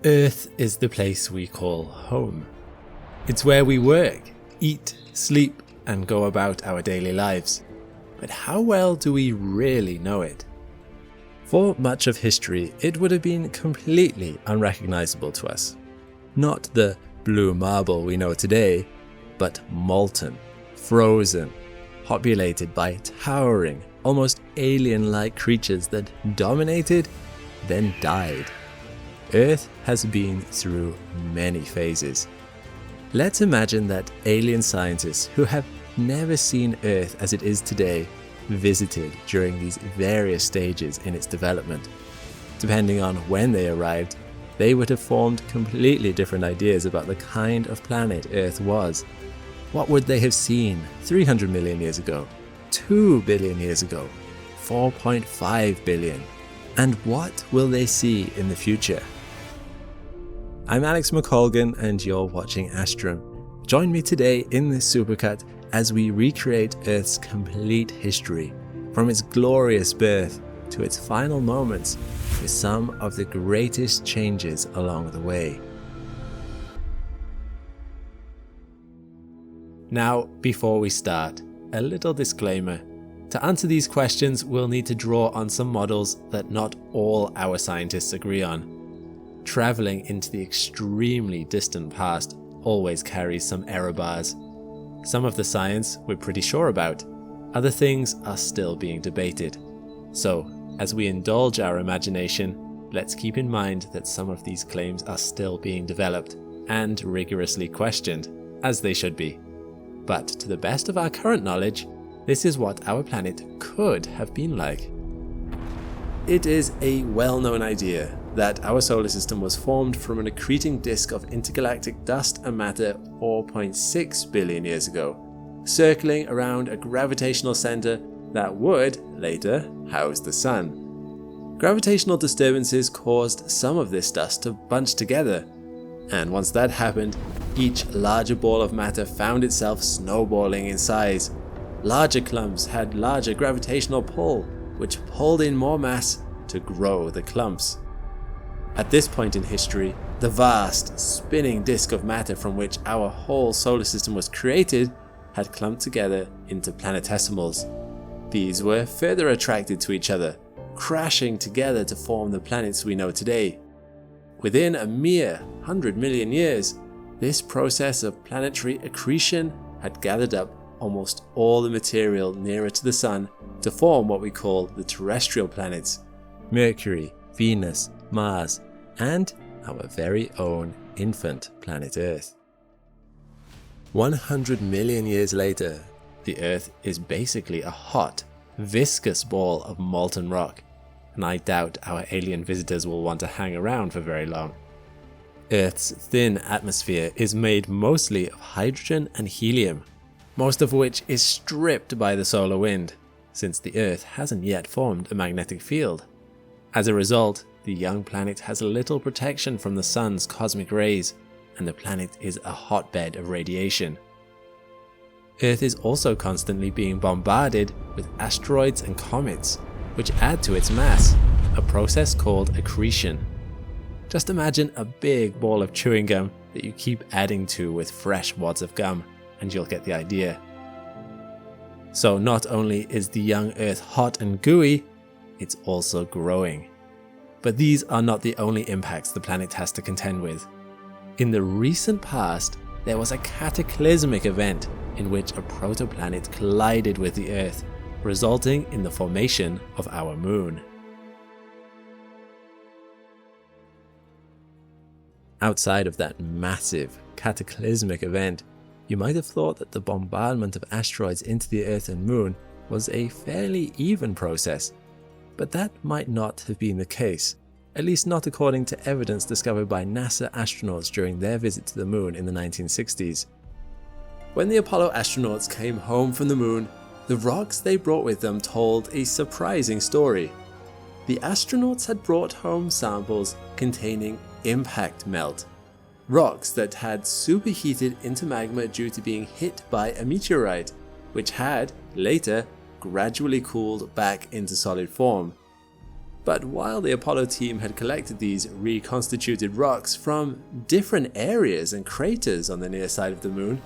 Earth is the place we call home. It's where we work, eat, sleep, and go about our daily lives. But how well do we really know it? For much of history, it would have been completely unrecognizable to us. Not the blue marble we know today, but molten, frozen, populated by towering, almost alien-like creatures that dominated, then died. Earth has been through many phases. Let's imagine that alien scientists who have never seen Earth as it is today visited during these various stages in its development. Depending on when they arrived, they would have formed completely different ideas about the kind of planet Earth was. What would they have seen 300 million years ago, 2 billion years ago, 4.5 billion? And what will they see in the future? I'm Alex McColgan and you're watching Astrum. Join me today in this supercut as we recreate Earth's complete history, from its glorious birth to its final moments, with some of the greatest changes along the way. Now, before we start, a little disclaimer. To answer these questions, we'll need to draw on some models that not all our scientists agree on. Traveling into the extremely distant past always carries some error bars. Some of the science we're pretty sure about, other things are still being debated. So, as we indulge our imagination, let's keep in mind that some of these claims are still being developed and rigorously questioned, as they should be. But to the best of our current knowledge, this is what our planet could have been like. It is a well-known idea that our solar system was formed from an accreting disk of intergalactic dust and matter 4.6 billion years ago, circling around a gravitational center that would, later, house the Sun. Gravitational disturbances caused some of this dust to bunch together, and once that happened, each larger ball of matter found itself snowballing in size. Larger clumps had larger gravitational pull, which pulled in more mass to grow the clumps. At this point in history, the vast, spinning disk of matter from which our whole solar system was created had clumped together into planetesimals. These were further attracted to each other, crashing together to form the planets we know today. Within a mere 100 million years, this process of planetary accretion had gathered up almost all the material nearer to the Sun to form what we call the terrestrial planets: Mercury, Venus, Mars, and our very own infant planet Earth. 100 million years later, the Earth is basically a hot, viscous ball of molten rock, and I doubt our alien visitors will want to hang around for very long. Earth's thin atmosphere is made mostly of hydrogen and helium, most of which is stripped by the solar wind, since the Earth hasn't yet formed a magnetic field. As a result, the young planet has little protection from the Sun's cosmic rays, and the planet is a hotbed of radiation. Earth is also constantly being bombarded with asteroids and comets, which add to its mass, a process called accretion. Just imagine a big ball of chewing gum that you keep adding to with fresh wads of gum, and you'll get the idea. So not only is the young Earth hot and gooey, it's also growing. But these are not the only impacts the planet has to contend with. In the recent past, there was a cataclysmic event in which a protoplanet collided with the Earth, resulting in the formation of our moon. Outside of that massive, cataclysmic event, you might have thought that the bombardment of asteroids into the Earth and Moon was a fairly even process, but that might not have been the case, at least not according to evidence discovered by NASA astronauts during their visit to the Moon in the 1960s. When the Apollo astronauts came home from the Moon, the rocks they brought with them told a surprising story. The astronauts had brought home samples containing impact melt, rocks that had superheated into magma due to being hit by a meteorite, which had, later, gradually cooled back into solid form. But while the Apollo team had collected these reconstituted rocks from different areas and craters on the near side of the moon,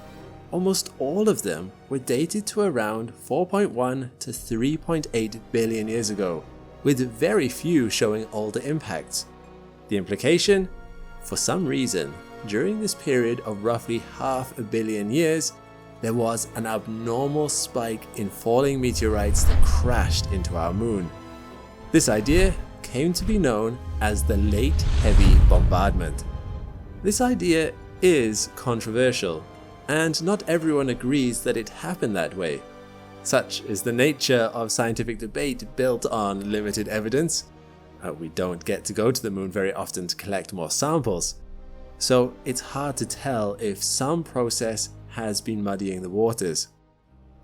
almost all of them were dated to around 4.1 to 3.8 billion years ago, with very few showing older impacts. The implication? For some reason, during this period of roughly 500 million years, there was an abnormal spike in falling meteorites that crashed into our moon. This idea came to be known as the Late Heavy Bombardment. This idea is controversial, and not everyone agrees that it happened that way. Such is the nature of scientific debate built on limited evidence. We don't get to go to the moon very often to collect more samples, so it's hard to tell if some process has been muddying the waters.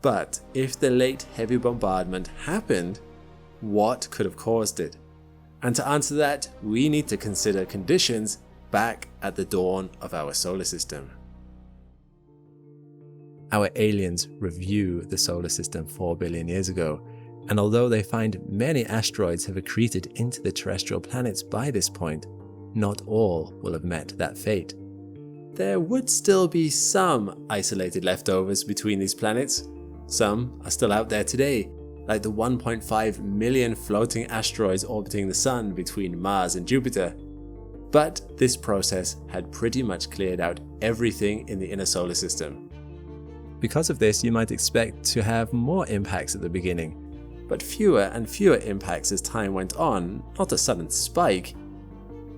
But if the Late Heavy Bombardment happened, what could have caused it? And to answer that, we need to consider conditions back at the dawn of our solar system. Our aliens review the solar system 4 billion years ago, and although they find many asteroids have accreted into the terrestrial planets by this point, not all will have met that fate. There would still be some isolated leftovers between these planets. Some are still out there today, like the 1.5 million floating asteroids orbiting the Sun between Mars and Jupiter. But this process had pretty much cleared out everything in the inner solar system. Because of this, you might expect to have more impacts at the beginning, but fewer and fewer impacts as time went on, not a sudden spike.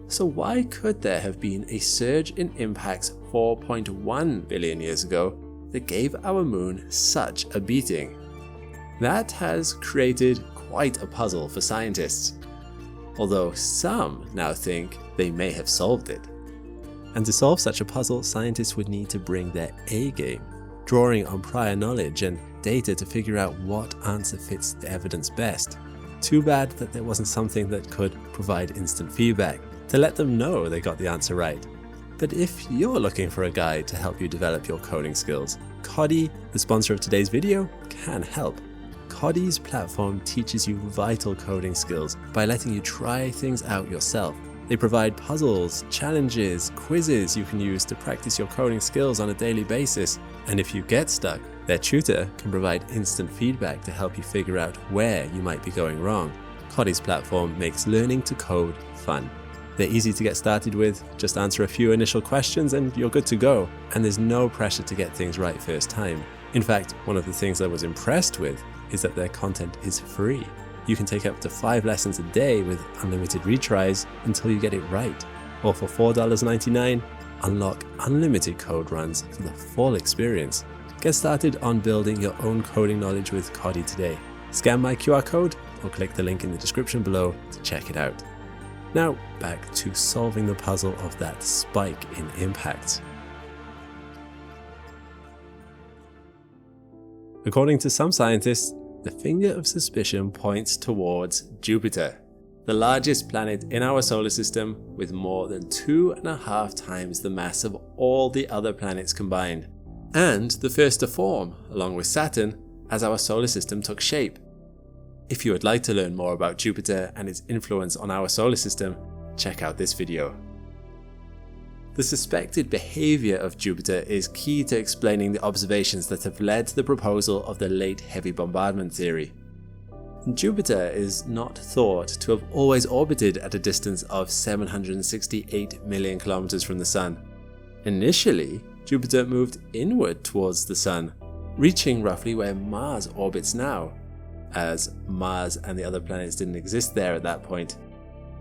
So why could there have been a surge in impacts 4.1 billion years ago that gave our moon such a beating? That has created quite a puzzle for scientists, although some now think they may have solved it. And to solve such a puzzle, scientists would need to bring their A game, drawing on prior knowledge and data to figure out what answer fits the evidence best. Too bad that there wasn't something that could provide instant feedback to let them know they got the answer right. But if you're looking for a guide to help you develop your coding skills, Coddy, the sponsor of today's video, can help. Coddy's platform teaches you vital coding skills by letting you try things out yourself. They provide puzzles, challenges, quizzes you can use to practice your coding skills on a daily basis. And if you get stuck, their tutor can provide instant feedback to help you figure out where you might be going wrong. Coddy's platform makes learning to code fun. They're easy to get started with, just answer a few initial questions and you're good to go. And there's no pressure to get things right first time. In fact, one of the things I was impressed with is that their content is free. You can take up to 5 lessons a day with unlimited retries until you get it right. Or for $4.99, unlock unlimited code runs for the full experience. Get started on building your own coding knowledge with Coddy today. Scan my QR code or click the link in the description below to check it out. Now back to solving the puzzle of that spike in impact. According to some scientists, the finger of suspicion points towards Jupiter, the largest planet in our solar system with more than 2.5 times the mass of all the other planets combined, and the first to form, along with Saturn, as our solar system took shape. If you would like to learn more about Jupiter and its influence on our solar system, check out this video. The suspected behavior of Jupiter is key to explaining the observations that have led to the proposal of the Late Heavy Bombardment theory. Jupiter is not thought to have always orbited at a distance of 768 million kilometers from the Sun. Initially, Jupiter moved inward towards the Sun, reaching roughly where Mars orbits now, as Mars and the other planets didn't exist there at that point,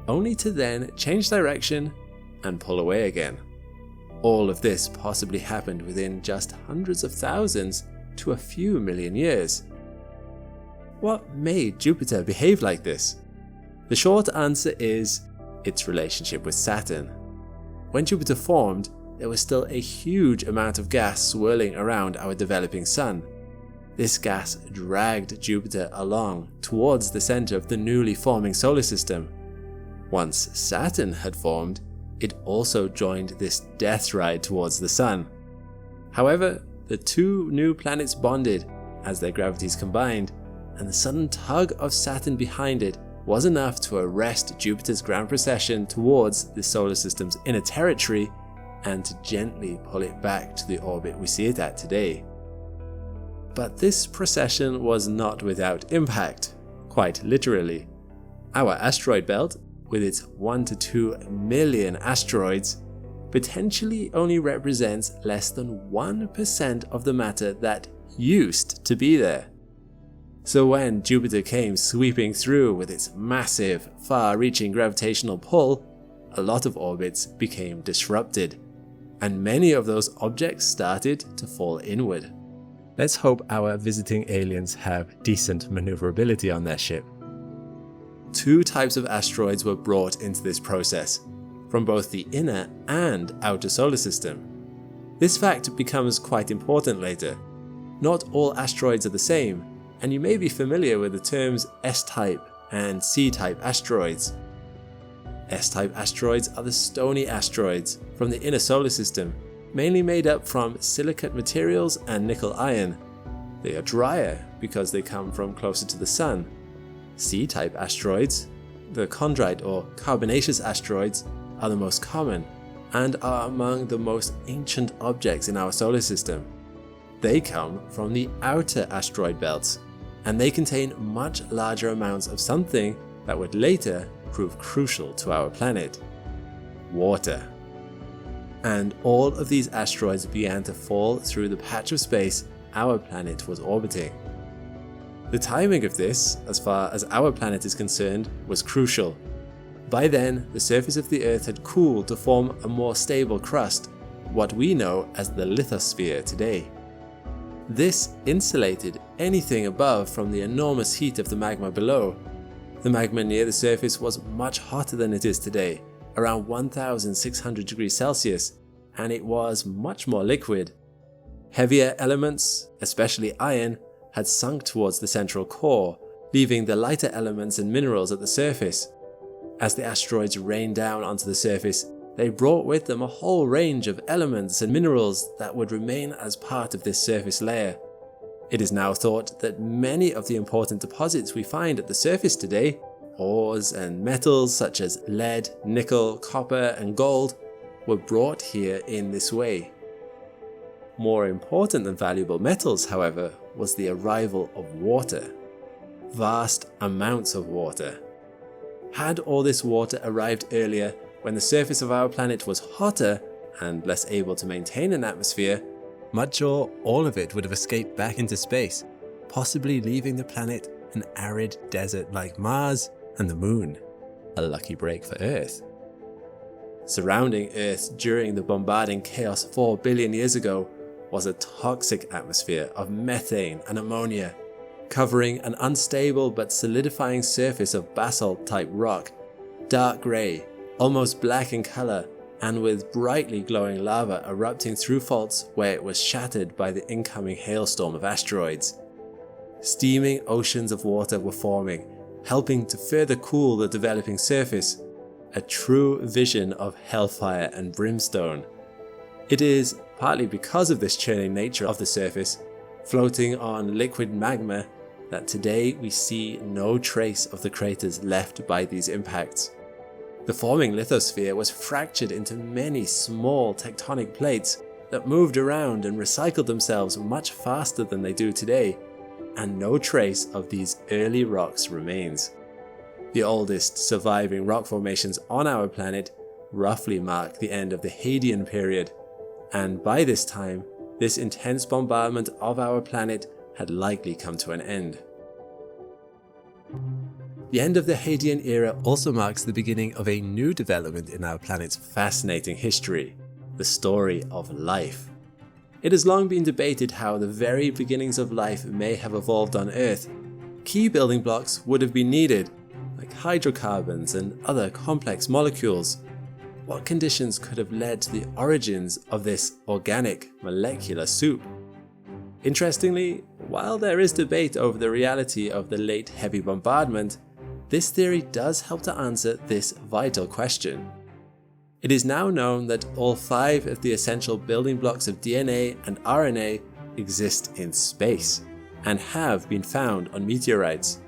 only to then change direction and pull away again. All of this possibly happened within just hundreds of thousands to a few million years. What made Jupiter behave like this? The short answer is its relationship with Saturn. When Jupiter formed, there was still a huge amount of gas swirling around our developing Sun. This gas dragged Jupiter along towards the center of the newly forming solar system. Once Saturn had formed, it also joined this death ride towards the Sun. However, the two new planets bonded as their gravities combined, and the sudden tug of Saturn behind it was enough to arrest Jupiter's ground precession towards the solar system's inner territory and to gently pull it back to the orbit we see it at today. But this precession was not without impact, quite literally. Our asteroid belt, with its 1 to 2 million asteroids, potentially only represents less than 1% of the matter that used to be there. So when Jupiter came sweeping through with its massive, far-reaching gravitational pull, a lot of orbits became disrupted, and many of those objects started to fall inward. Let's hope our visiting aliens have decent maneuverability on their ship. 2 types of asteroids were brought into this process, from both the inner and outer solar system. This fact becomes quite important later. Not all asteroids are the same, and you may be familiar with the terms S-type and C-type asteroids. S-type asteroids are the stony asteroids from the inner solar system, mainly made up from silicate materials and nickel iron. They are drier because they come from closer to the Sun. C-type asteroids, the chondrite or carbonaceous asteroids, are the most common and are among the most ancient objects in our solar system. They come from the outer asteroid belts, and they contain much larger amounts of something that would later prove crucial to our planet: water. And all of these asteroids began to fall through the patch of space our planet was orbiting. The timing of this, as far as our planet is concerned, was crucial. By then, the surface of the Earth had cooled to form a more stable crust, what we know as the lithosphere today. This insulated anything above from the enormous heat of the magma below. The magma near the surface was much hotter than it is today, around 1600 degrees Celsius, and it was much more liquid. Heavier elements, especially iron, had sunk towards the central core, leaving the lighter elements and minerals at the surface. As the asteroids rained down onto the surface, they brought with them a whole range of elements and minerals that would remain as part of this surface layer. It is now thought that many of the important deposits we find at the surface today, ores and metals such as lead, nickel, copper and gold, were brought here in this way. More important than valuable metals, however, was the arrival of water. Vast amounts of water. Had all this water arrived earlier, when the surface of our planet was hotter and less able to maintain an atmosphere, much or all of it would have escaped back into space, possibly leaving the planet an arid desert like Mars and the Moon. A lucky break for Earth. Surrounding Earth during the bombarding chaos 4 billion years ago was a toxic atmosphere of methane and ammonia, covering an unstable but solidifying surface of basalt-type rock, dark grey, almost black in colour, and with brightly glowing lava erupting through faults where it was shattered by the incoming hailstorm of asteroids. Steaming oceans of water were forming, helping to further cool the developing surface, a true vision of hellfire and brimstone. It is partly because of this churning nature of the surface, floating on liquid magma, that today we see no trace of the craters left by these impacts. The forming lithosphere was fractured into many small tectonic plates that moved around and recycled themselves much faster than they do today, and no trace of these early rocks remains. The oldest surviving rock formations on our planet roughly mark the end of the Hadean period, and by this time, this intense bombardment of our planet had likely come to an end. The end of the Hadean era also marks the beginning of a new development in our planet's fascinating history, the story of life. It has long been debated how the very beginnings of life may have evolved on Earth. Key building blocks would have been needed, like hydrocarbons and other complex molecules. What conditions could have led to the origins of this organic molecular soup? Interestingly, while there is debate over the reality of the late heavy bombardment, this theory does help to answer this vital question. It is now known that all 5 of the essential building blocks of DNA and RNA exist in space and have been found on meteorites.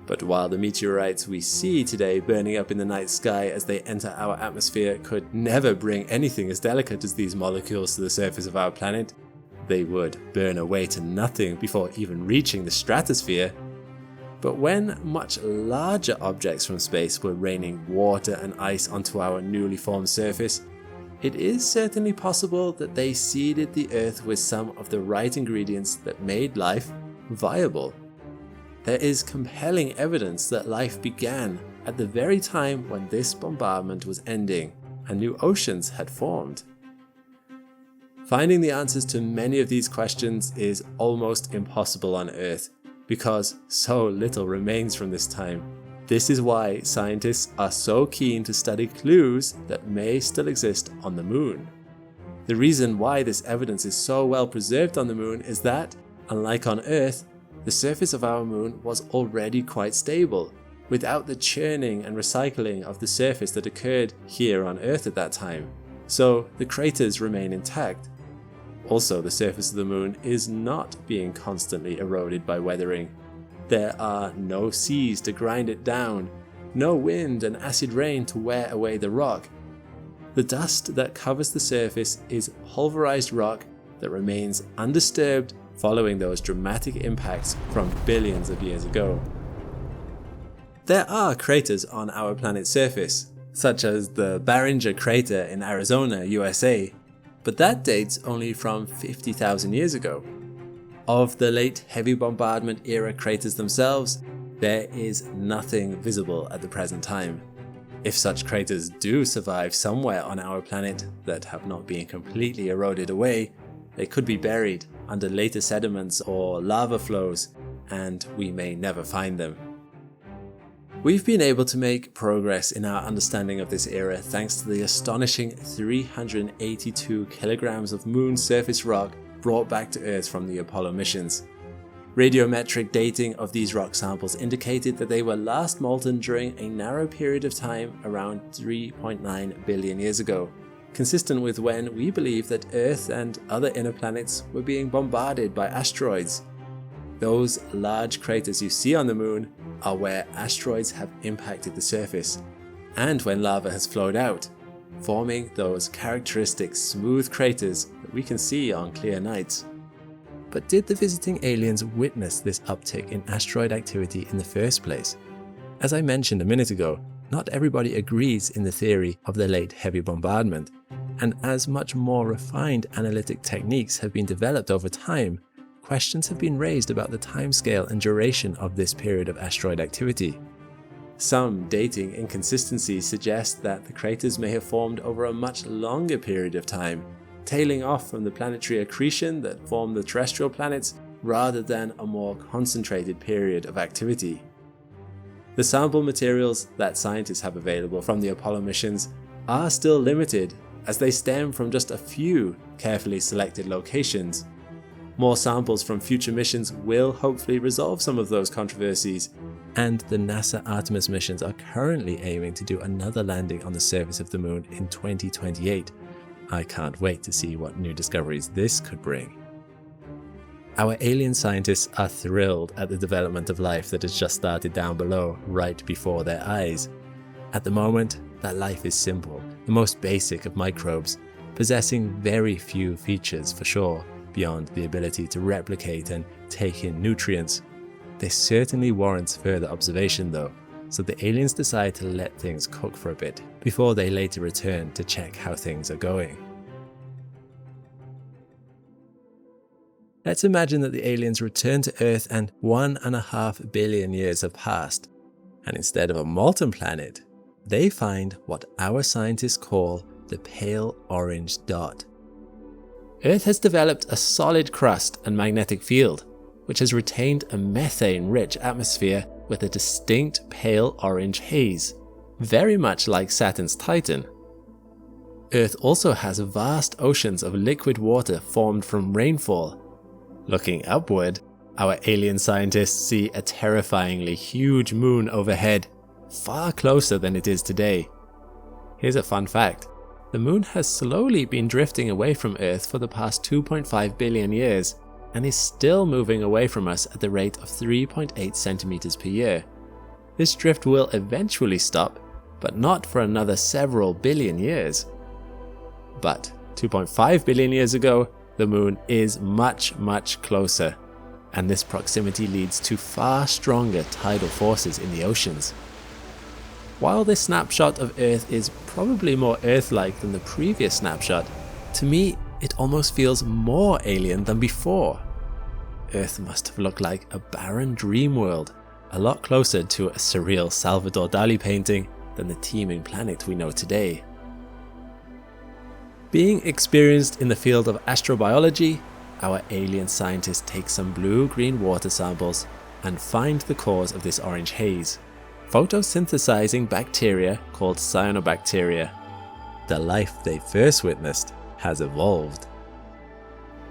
But while the meteorites we see today burning up in the night sky as they enter our atmosphere could never bring anything as delicate as these molecules to the surface of our planet, they would burn away to nothing before even reaching the stratosphere. But when much larger objects from space were raining water and ice onto our newly formed surface, it is certainly possible that they seeded the Earth with some of the right ingredients that made life viable. There is compelling evidence that life began at the very time when this bombardment was ending and new oceans had formed. Finding the answers to many of these questions is almost impossible on Earth because so little remains from this time. This is why scientists are so keen to study clues that may still exist on the moon. The reason why this evidence is so well preserved on the moon is that, unlike on Earth, the surface of our moon was already quite stable, without the churning and recycling of the surface that occurred here on Earth at that time. So the craters remain intact. Also, the surface of the moon is not being constantly eroded by weathering. There are no seas to grind it down, no wind and acid rain to wear away the rock. The dust that covers the surface is pulverized rock that remains undisturbed following those dramatic impacts from billions of years ago. There are craters on our planet's surface, such as the Barringer crater in Arizona, USA, but that dates only from 50,000 years ago. Of the late heavy bombardment era craters themselves, there is nothing visible at the present time. If such craters do survive somewhere on our planet that have not been completely eroded away, they could be buried under later sediments or lava flows, and we may never find them. We've been able to make progress in our understanding of this era thanks to the astonishing 382 kilograms of moon surface rock brought back to Earth from the Apollo missions. Radiometric dating of these rock samples indicated that they were last molten during a narrow period of time around 3.9 billion years ago, consistent with when we believe that Earth and other inner planets were being bombarded by asteroids. Those large craters you see on the moon are where asteroids have impacted the surface, and when lava has flowed out, forming those characteristic smooth craters that we can see on clear nights. But did the visiting aliens witness this uptick in asteroid activity in the first place? As I mentioned a minute ago, not everybody agrees in the theory of the late heavy bombardment, and as much more refined analytic techniques have been developed over time, questions have been raised about the timescale and duration of this period of asteroid activity. Some dating inconsistencies suggest that the craters may have formed over a much longer period of time, tailing off from the planetary accretion that formed the terrestrial planets rather than a more concentrated period of activity. The sample materials that scientists have available from the Apollo missions are still limited, as they stem from just a few carefully selected locations. More samples from future missions will hopefully resolve some of those controversies, and the NASA Artemis missions are currently aiming to do another landing on the surface of the moon in 2028. I can't wait to see what new discoveries this could bring. Our alien scientists are thrilled at the development of life that has just started down below, right before their eyes. At the moment, that life is simple, the most basic of microbes, possessing very few features for sure, beyond the ability to replicate and take in nutrients. This certainly warrants further observation though, so the aliens decide to let things cook for a bit before they later return to check how things are going. Let's imagine that the aliens return to Earth and 1.5 billion years have passed, and instead of a molten planet, they find what our scientists call the pale orange dot. Earth has developed a solid crust and magnetic field, which has retained a methane-rich atmosphere with a distinct pale orange haze, very much like Saturn's Titan. Earth also has vast oceans of liquid water formed from rainfall. Looking upward, our alien scientists see a terrifyingly huge moon overhead, far closer than it is today. Here's a fun fact. The moon has slowly been drifting away from Earth for the past 2.5 billion years, and is still moving away from us at the rate of 3.8 centimeters per year, this drift will eventually stop, but not for another several billion years. But 2.5 billion years ago, the moon is much closer, and this proximity leads to far stronger tidal forces in the oceans. While this snapshot of Earth is probably more Earth-like than the previous snapshot, to me it almost feels more alien than before. Earth must have looked like a barren dream world, a lot closer to a surreal Salvador Dali painting than the teeming planet we know today. Being experienced in the field of astrobiology, our alien scientists take some blue-green water samples and find the cause of this orange haze, photosynthesizing bacteria called cyanobacteria. The life they first witnessed has evolved.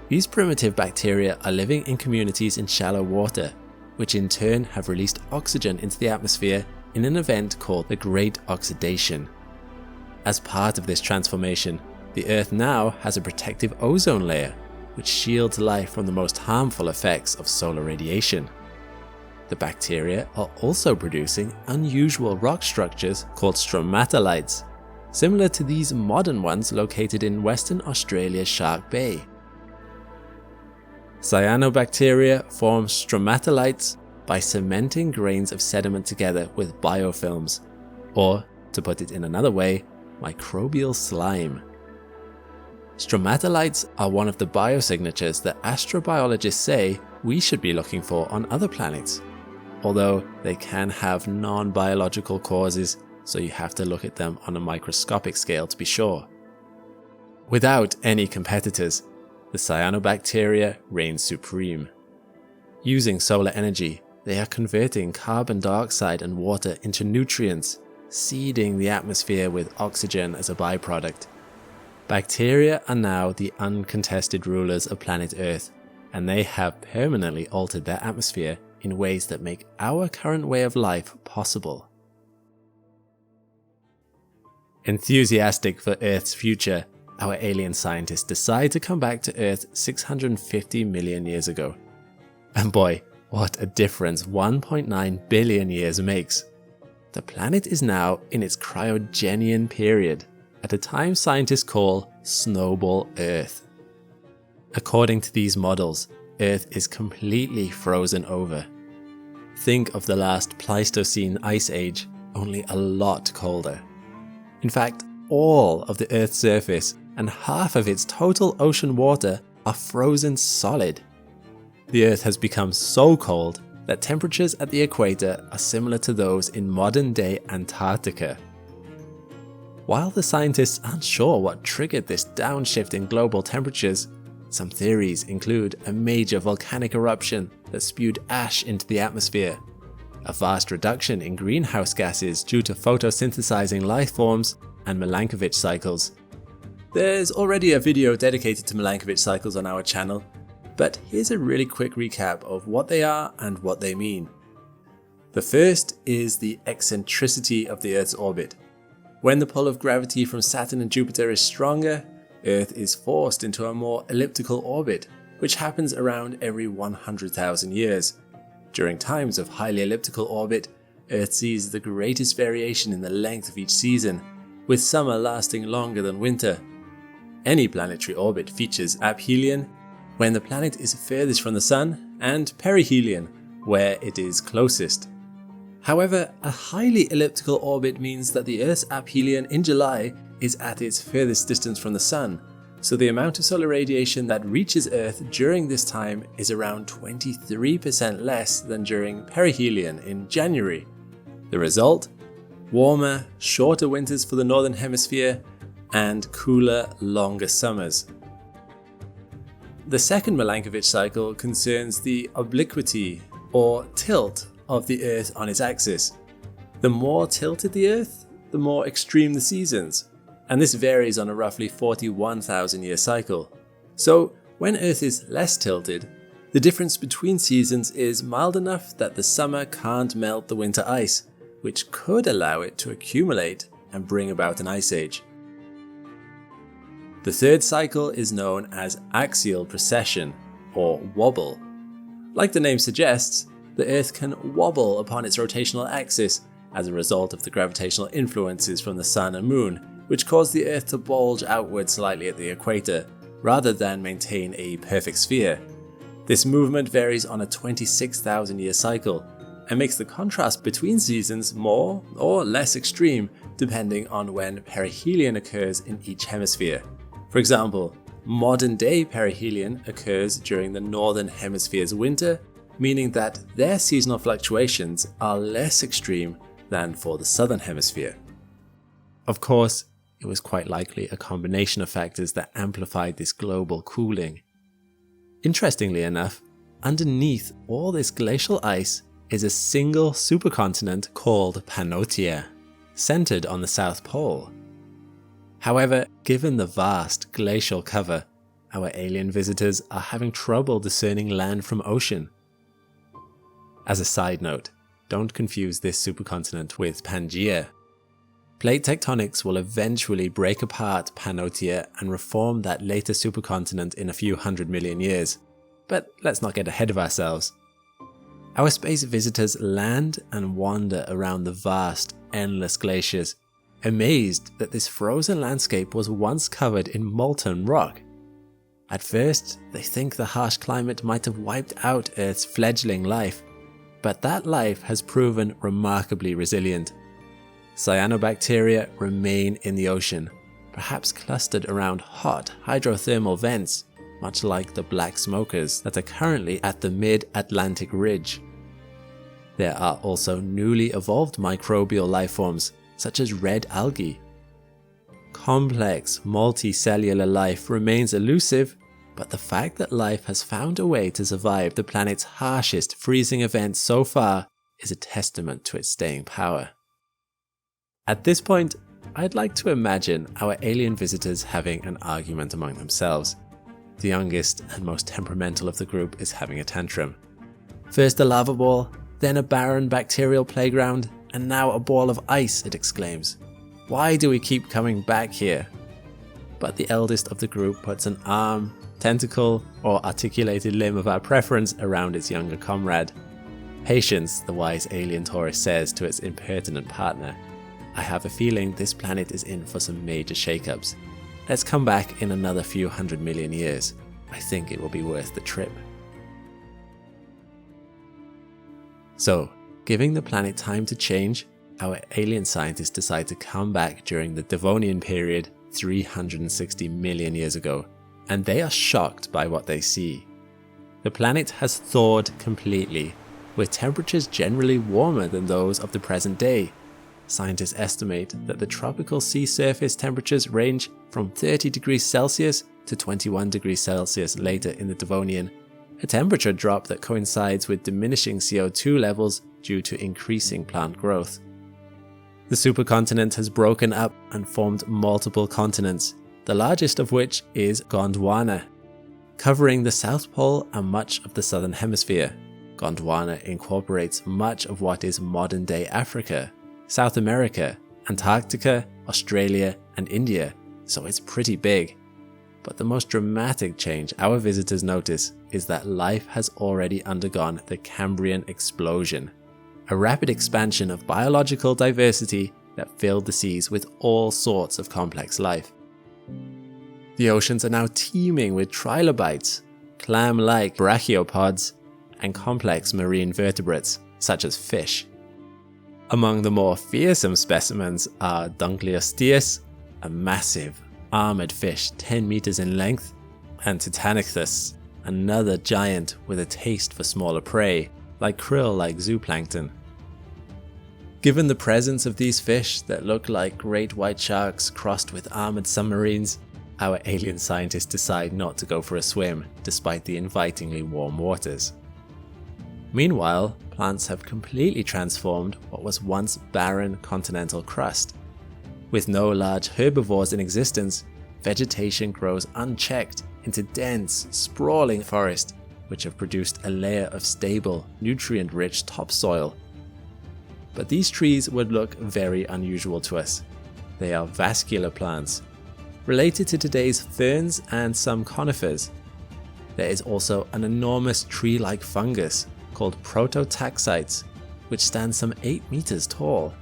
These primitive bacteria are living in communities in shallow water, which in turn have released oxygen into the atmosphere in an event called the Great Oxidation. As part of this transformation, the Earth now has a protective ozone layer, which shields life from the most harmful effects of solar radiation. The bacteria are also producing unusual rock structures called stromatolites, similar to these modern ones located in Western Australia's Shark Bay. Cyanobacteria form stromatolites by cementing grains of sediment together with biofilms, or, to put it in another way, microbial slime. Stromatolites are one of the biosignatures that astrobiologists say we should be looking for on other planets, although they can have non-biological causes, so you have to look at them on a microscopic scale to be sure. Without any competitors, the cyanobacteria reign supreme. Using solar energy, they are converting carbon dioxide and water into nutrients, seeding the atmosphere with oxygen as a byproduct. Bacteria are now the uncontested rulers of planet Earth, and they have permanently altered their atmosphere in ways that make our current way of life possible. Enthusiastic for Earth's future, our alien scientists decide to come back to Earth 650 million years ago. And boy, what a difference 1.9 billion years makes. The planet is now in its cryogenian period, at a time scientists call Snowball Earth. According to these models, Earth is completely frozen over. Think of the last Pleistocene ice age, only a lot colder. In fact, all of the Earth's surface and half of its total ocean water are frozen solid. The Earth has become so cold that temperatures at the equator are similar to those in modern-day Antarctica. While the scientists aren't sure what triggered this downshift in global temperatures, some theories include a major volcanic eruption that spewed ash into the atmosphere, a vast reduction in greenhouse gases due to photosynthesizing life forms, and Milankovitch cycles. There's already a video dedicated to Milankovitch cycles on our channel, but here's a really quick recap of what they are and what they mean. The first is the eccentricity of the Earth's orbit. When the pull of gravity from Saturn and Jupiter is stronger, Earth is forced into a more elliptical orbit, which happens around every 100,000 years. During times of highly elliptical orbit, Earth sees the greatest variation in the length of each season, with summer lasting longer than winter. Any planetary orbit features aphelion, when the planet is furthest from the Sun, and perihelion, where it is closest. However, a highly elliptical orbit means that the Earth's aphelion in July is at its furthest distance from the Sun, so the amount of solar radiation that reaches Earth during this time is around 23% less than during perihelion in January. The result? Warmer, shorter winters for the Northern Hemisphere, and cooler, longer summers. The second Milankovitch cycle concerns the obliquity, or tilt, of the Earth on its axis. The more tilted the Earth, the more extreme the seasons, and this varies on a roughly 41,000 year cycle. So when Earth is less tilted, the difference between seasons is mild enough that the summer can't melt the winter ice, which could allow it to accumulate and bring about an ice age. The third cycle is known as axial precession, or wobble. Like the name suggests, the Earth can wobble upon its rotational axis as a result of the gravitational influences from the Sun and Moon, which cause the Earth to bulge outward slightly at the equator, rather than maintain a perfect sphere. This movement varies on a 26,000-year cycle, and makes the contrast between seasons more or less extreme depending on when perihelion occurs in each hemisphere. For example, modern-day perihelion occurs during the northern hemisphere's winter, meaning that their seasonal fluctuations are less extreme than for the southern hemisphere. Of course, it was quite likely a combination of factors that amplified this global cooling. Interestingly enough, underneath all this glacial ice is a single supercontinent called Pangaea, centered on the South Pole. However, given the vast glacial cover, our alien visitors are having trouble discerning land from ocean. As a side note, don't confuse this supercontinent with Pangaea. Plate tectonics will eventually break apart Pangaea and reform that later supercontinent in a few 100 million years, but let's not get ahead of ourselves. Our space visitors land and wander around the vast, endless glaciers, amazed that this frozen landscape was once covered in molten rock. At first, they think the harsh climate might have wiped out Earth's fledgling life, but that life has proven remarkably resilient. Cyanobacteria remain in the ocean, perhaps clustered around hot hydrothermal vents, much like the black smokers that are currently at the mid-Atlantic ridge. There are also newly evolved microbial lifeforms, such as red algae. Complex, multicellular life remains elusive, but the fact that life has found a way to survive the planet's harshest freezing events so far is a testament to its staying power. At this point, I'd like to imagine our alien visitors having an argument among themselves. The youngest and most temperamental of the group is having a tantrum. First a lava ball, then a barren bacterial playground, and now a ball of ice, it exclaims. Why do we keep coming back here? But the eldest of the group puts an arm, tentacle, or articulated limb of our preference around its younger comrade. Patience, the wise alien tourist says to its impertinent partner. I have a feeling this planet is in for some major shakeups. Let's come back in another few 100 million years. I think it will be worth the trip. So, giving the planet time to change, our alien scientists decide to come back during the Devonian period 360 million years ago, and they are shocked by what they see. The planet has thawed completely, with temperatures generally warmer than those of the present day. Scientists estimate that the tropical sea surface temperatures range from 30 degrees Celsius to 21 degrees Celsius later in the Devonian, a temperature drop that coincides with diminishing CO2 levels due to increasing plant growth. The supercontinent has broken up and formed multiple continents, the largest of which is Gondwana, covering the South Pole and much of the Southern Hemisphere. Gondwana incorporates much of what is modern-day Africa, South America, Antarctica, Australia, and India, so it's pretty big. But the most dramatic change our visitors notice is that life has already undergone the Cambrian Explosion, a rapid expansion of biological diversity that filled the seas with all sorts of complex life. The oceans are now teeming with trilobites, clam-like brachiopods, and complex marine vertebrates, such as fish. Among the more fearsome specimens are Dunkleosteus, a massive, armored fish 10 meters in length, and Titanichthys, another giant with a taste for smaller prey, like krill-like zooplankton. Given the presence of these fish that look like great white sharks crossed with armored submarines, our alien scientists decide not to go for a swim, despite the invitingly warm waters. Meanwhile, plants have completely transformed what was once barren continental crust. With no large herbivores in existence, vegetation grows unchecked into dense, sprawling forest, which have produced a layer of stable, nutrient-rich topsoil. But these trees would look very unusual to us. They are vascular plants, related to today's ferns and some conifers. There is also an enormous tree-like fungus called prototaxites, which stand some 8 meters tall.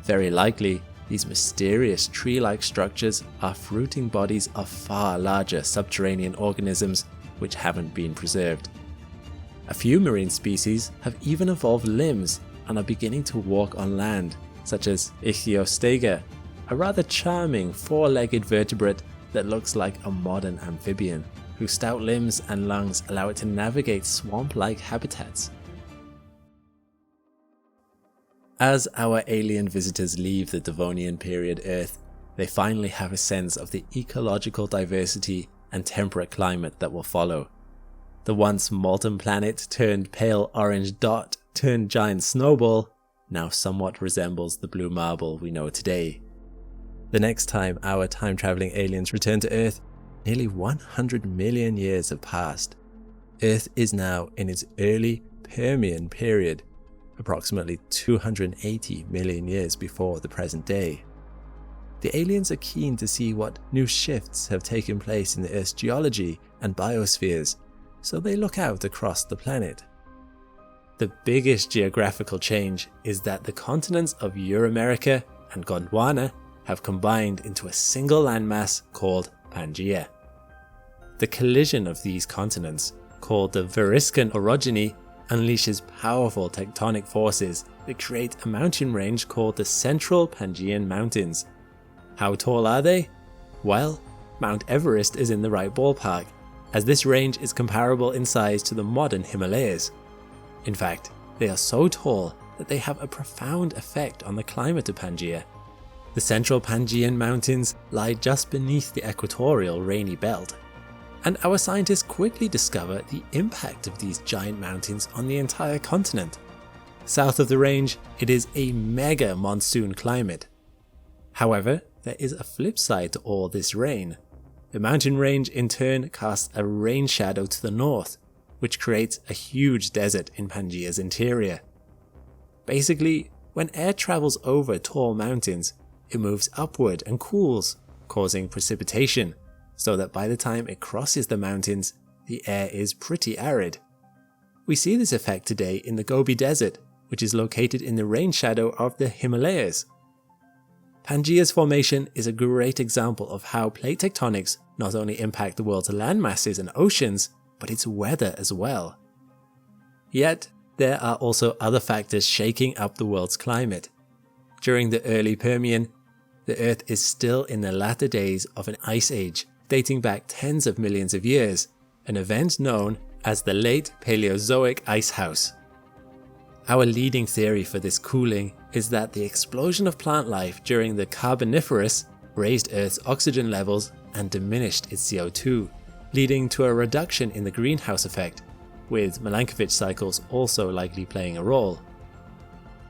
Very likely, these mysterious tree-like structures are fruiting bodies of far larger subterranean organisms which haven't been preserved. A few marine species have even evolved limbs and are beginning to walk on land, such as Ichthyostega, a rather charming 4-legged vertebrate that looks like a modern amphibian, whose stout limbs and lungs allow it to navigate swamp-like habitats. As our alien visitors leave the Devonian period Earth, they finally have a sense of the ecological diversity and temperate climate that will follow. The once molten planet turned pale orange dot turned giant snowball now somewhat resembles the blue marble we know today. The next time our time-traveling aliens return to Earth, nearly 100 million years have passed. Earth is now in its early Permian period, approximately 280 million years before the present day. The aliens are keen to see what new shifts have taken place in the Earth's geology and biospheres, so they look out across the planet. The biggest geographical change is that the continents of Euramerica and Gondwana have combined into a single landmass called Pangaea. The collision of these continents, called the Variscan orogeny, unleashes powerful tectonic forces that create a mountain range called the Central Pangaean Mountains. How tall are they? Well, Mount Everest is in the right ballpark, as this range is comparable in size to the modern Himalayas. In fact, they are so tall that they have a profound effect on the climate of Pangaea. The Central Pangaean Mountains lie just beneath the equatorial rainy belt, and our scientists quickly discover the impact of these giant mountains on the entire continent. South of the range, it is a mega monsoon climate. However, there is a flip side to all this rain. The mountain range in turn casts a rain shadow to the north, which creates a huge desert in Pangaea's interior. Basically, when air travels over tall mountains, it moves upward and cools, causing precipitation, so that by the time it crosses the mountains, the air is pretty arid. We see this effect today in the Gobi Desert, which is located in the rain shadow of the Himalayas. Pangaea's formation is a great example of how plate tectonics not only impact the world's land masses and oceans, but its weather as well. Yet, there are also other factors shaking up the world's climate. During the early Permian, the Earth is still in the latter days of an ice age, dating back tens of millions of years, an event known as the Late Paleozoic Ice House. Our leading theory for this cooling is that the explosion of plant life during the Carboniferous raised Earth's oxygen levels and diminished its CO2, leading to a reduction in the greenhouse effect, with Milankovitch cycles also likely playing a role.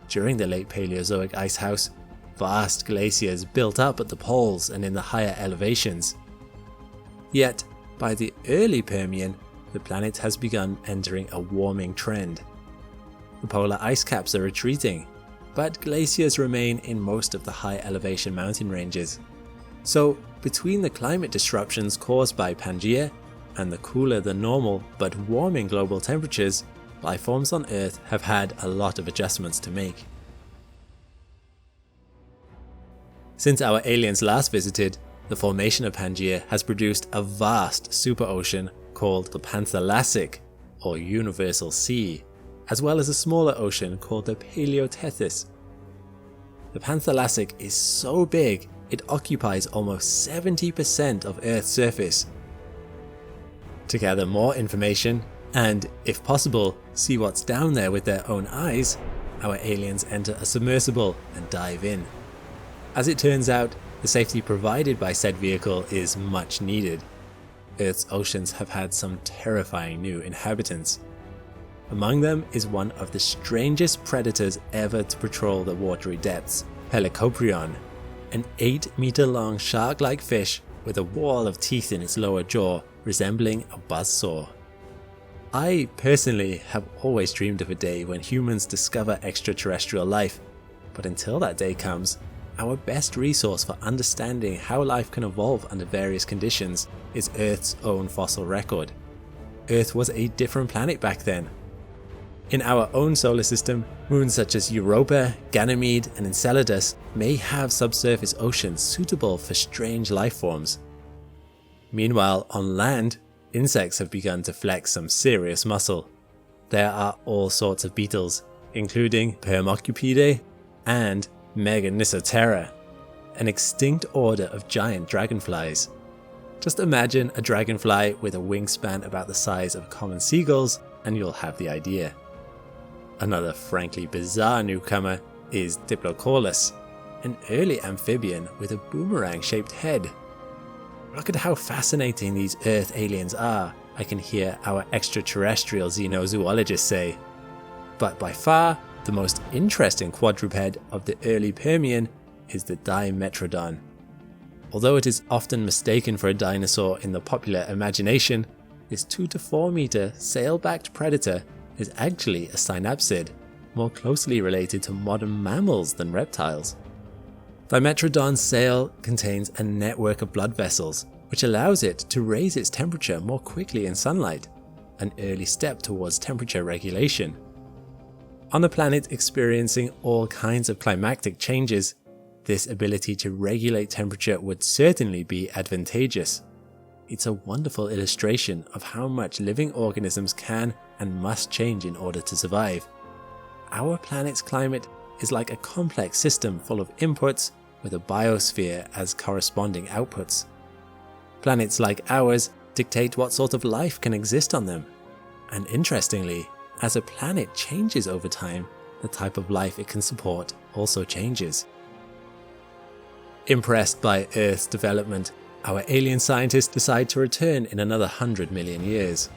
During the Late Paleozoic Ice House, vast glaciers built up at the poles and in the higher elevations. Yet, by the early Permian, the planet has begun entering a warming trend. The polar ice caps are retreating, but glaciers remain in most of the high elevation mountain ranges. So, between the climate disruptions caused by Pangaea and the cooler than normal but warming global temperatures, life forms on Earth have had a lot of adjustments to make. Since our aliens last visited, the formation of Pangaea has produced a vast superocean called the Panthalassic, or Universal Sea, as well as a smaller ocean called the Paleotethys. The Panthalassic is so big it occupies almost 70% of Earth's surface. To gather more information, and, if possible, see what's down there with their own eyes, our aliens enter a submersible and dive in. As it turns out, the safety provided by said vehicle is much needed. Earth's oceans have had some terrifying new inhabitants. Among them is one of the strangest predators ever to patrol the watery depths, Helicoprion, an 8-meter-long shark-like fish with a wall of teeth in its lower jaw resembling a buzzsaw. I personally have always dreamed of a day when humans discover extraterrestrial life, but until that day comes, our best resource for understanding how life can evolve under various conditions is Earth's own fossil record. Earth was a different planet back then. In our own solar system, moons such as Europa, Ganymede, and Enceladus may have subsurface oceans suitable for strange life forms. Meanwhile, on land, insects have begun to flex some serious muscle. There are all sorts of beetles, including Permocupidae and Meganisotera, an extinct order of giant dragonflies. Just imagine a dragonfly with a wingspan about the size of common seagulls and you'll have the idea. Another frankly bizarre newcomer is Diplocaulus, an early amphibian with a boomerang-shaped head. Look at how fascinating these Earth aliens are, I can hear our extraterrestrial xenozoologists say. But by far, the most interesting quadruped of the early Permian is the Dimetrodon. Although it is often mistaken for a dinosaur in the popular imagination, this 2 to 4 meter sail-backed predator is actually a synapsid, more closely related to modern mammals than reptiles. Dimetrodon's sail contains a network of blood vessels, which allows it to raise its temperature more quickly in sunlight, an early step towards temperature regulation. On a planet experiencing all kinds of climatic changes, this ability to regulate temperature would certainly be advantageous. It's a wonderful illustration of how much living organisms can and must change in order to survive. Our planet's climate is like a complex system full of inputs with a biosphere as corresponding outputs. Planets like ours dictate what sort of life can exist on them. And interestingly, as a planet changes over time, the type of life it can support also changes. Impressed by Earth's development, our alien scientists decide to return in another 100 million years.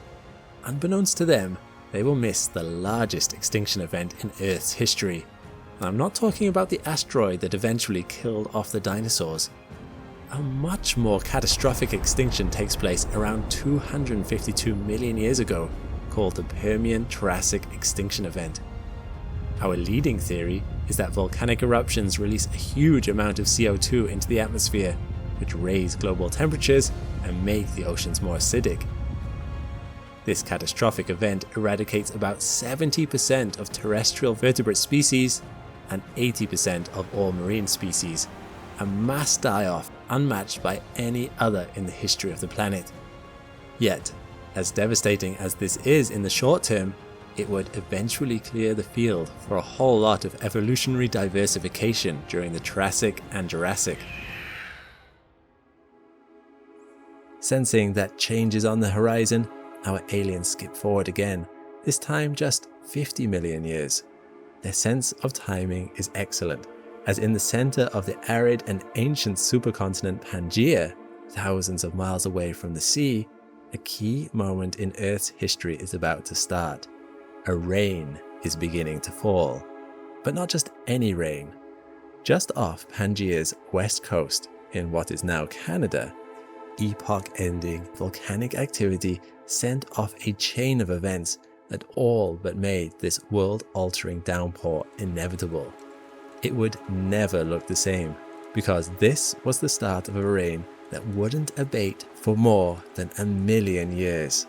Unbeknownst to them, they will miss the largest extinction event in Earth's history. And I'm not talking about the asteroid that eventually killed off the dinosaurs. A much more catastrophic extinction takes place around 252 million years ago, called the Permian-Triassic Extinction Event. Our leading theory is that volcanic eruptions release a huge amount of CO2 into the atmosphere, which raise global temperatures and make the oceans more acidic. This catastrophic event eradicates about 70% of terrestrial vertebrate species and 80% of all marine species, a mass die-off unmatched by any other in the history of the planet. Yet, as devastating as this is in the short term, it would eventually clear the field for a whole lot of evolutionary diversification during the Triassic and Jurassic. Sensing that change is on the horizon, our aliens skip forward again, this time just 50 million years. Their sense of timing is excellent, as in the center of the arid and ancient supercontinent Pangaea, thousands of miles away from the sea, a key moment in Earth's history is about to start. A rain is beginning to fall. But not just any rain. Just off Pangaea's west coast, in what is now Canada, epoch-ending volcanic activity sent off a chain of events that all but made this world-altering downpour inevitable. It would never look the same, because this was the start of a rain that wouldn't abate for more than 1 million years.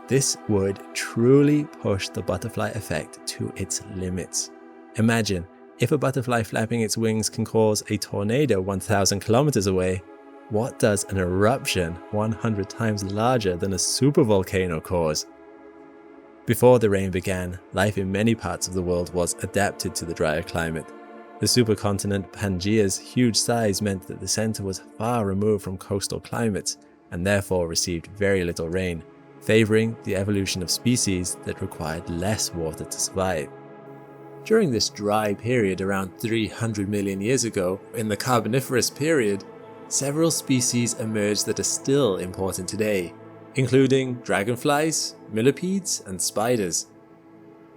This would truly push the butterfly effect to its limits. Imagine if a butterfly flapping its wings can cause a tornado 1,000 kilometers away. What does an eruption 100 times larger than a supervolcano cause? Before the rain began, life in many parts of the world was adapted to the drier climate. The supercontinent Pangaea's huge size meant that the center was far removed from coastal climates and therefore received very little rain, favoring the evolution of species that required less water to survive. During this dry period around 300 million years ago, in the Carboniferous period, several species emerged that are still important today, including dragonflies, millipedes, and spiders.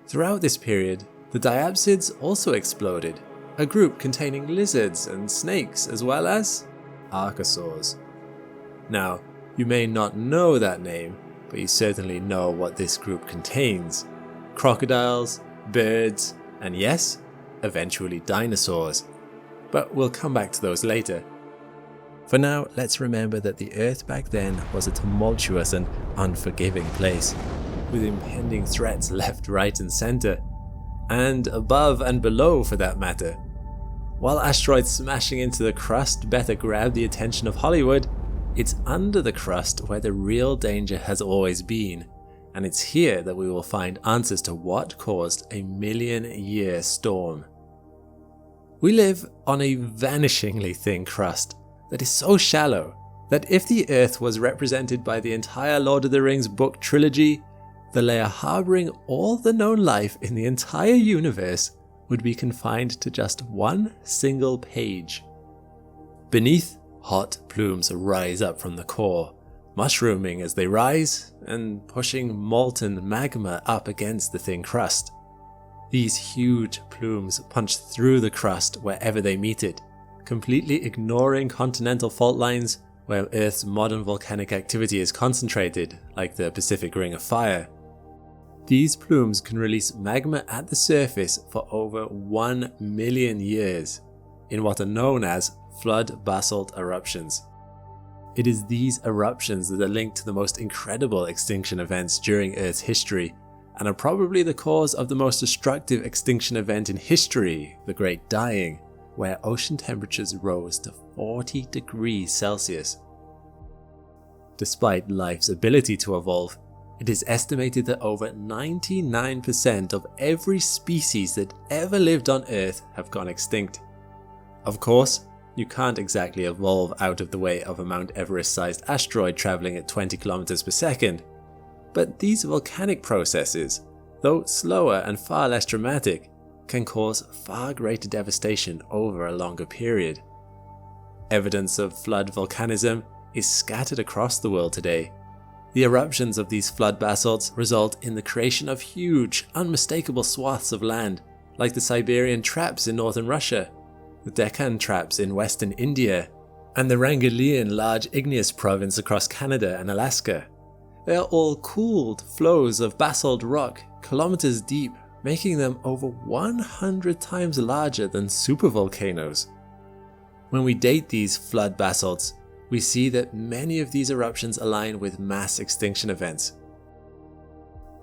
Throughout this period, the diapsids also exploded, a group containing lizards and snakes as well as archosaurs. Now, you may not know that name, but you certainly know what this group contains: crocodiles, birds, and yes, eventually dinosaurs. But we'll come back to those later. For now, let's remember that the Earth back then was a tumultuous and unforgiving place. with impending threats left, right and center, and above and below for that matter. While asteroids smashing into the crust better grab the attention of Hollywood, it's under the crust where the real danger has always been, and it's here that we will find answers to what caused a million-year storm. We live on a vanishingly thin crust that is so shallow that if the Earth was represented by the entire Lord of the Rings book trilogy, the layer harboring all the known life in the entire universe would be confined to just one single page. Beneath, hot plumes rise up from the core, mushrooming as they rise and pushing molten magma up against the thin crust. These huge plumes punch through the crust wherever they meet it, completely ignoring continental fault lines where Earth's modern volcanic activity is concentrated, like the Pacific Ring of Fire. These plumes can release magma at the surface for over 1 million years, in what are known as flood basalt eruptions. It is these eruptions that are linked to the most incredible extinction events during Earth's history, and are probably the cause of the most destructive extinction event in history, the Great Dying, where ocean temperatures rose to 40 degrees Celsius. Despite life's ability to evolve, it is estimated that over 99% of every species that ever lived on Earth have gone extinct. Of course, you can't exactly evolve out of the way of a Mount Everest-sized asteroid traveling at 20 kilometers per second, but these volcanic processes, though slower and far less dramatic, can cause far greater devastation over a longer period. Evidence of flood volcanism is scattered across the world today. The eruptions of these flood basalts result in the creation of huge, unmistakable swaths of land, like the Siberian traps in northern Russia, the Deccan traps in western India, and the Wrangelian large igneous province across Canada and Alaska. They are all cooled flows of basalt rock kilometers deep, making them over 100 times larger than supervolcanoes. When we date these flood basalts, we see that many of these eruptions align with mass extinction events.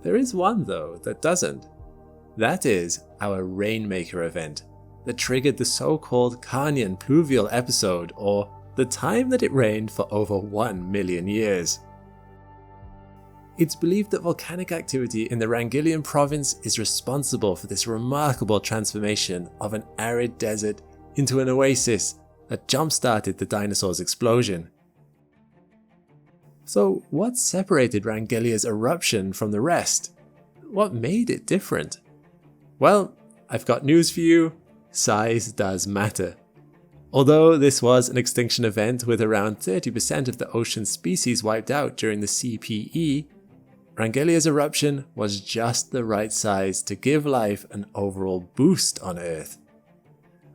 There is one though that doesn't. That is our Rainmaker event that triggered the so-called Carnian pluvial episode, or the time that it rained for over 1 million years. It's believed that volcanic activity in the Wrangelian province is responsible for this remarkable transformation of an arid desert into an oasis that jump-started the dinosaurs' explosion. So what separated Wrangelia's eruption from the rest? What made it different? Well, I've got news for you. Size does matter. Although this was an extinction event with around 30% of the ocean species wiped out during the CPE, Wrangelia's eruption was just the right size to give life an overall boost on Earth.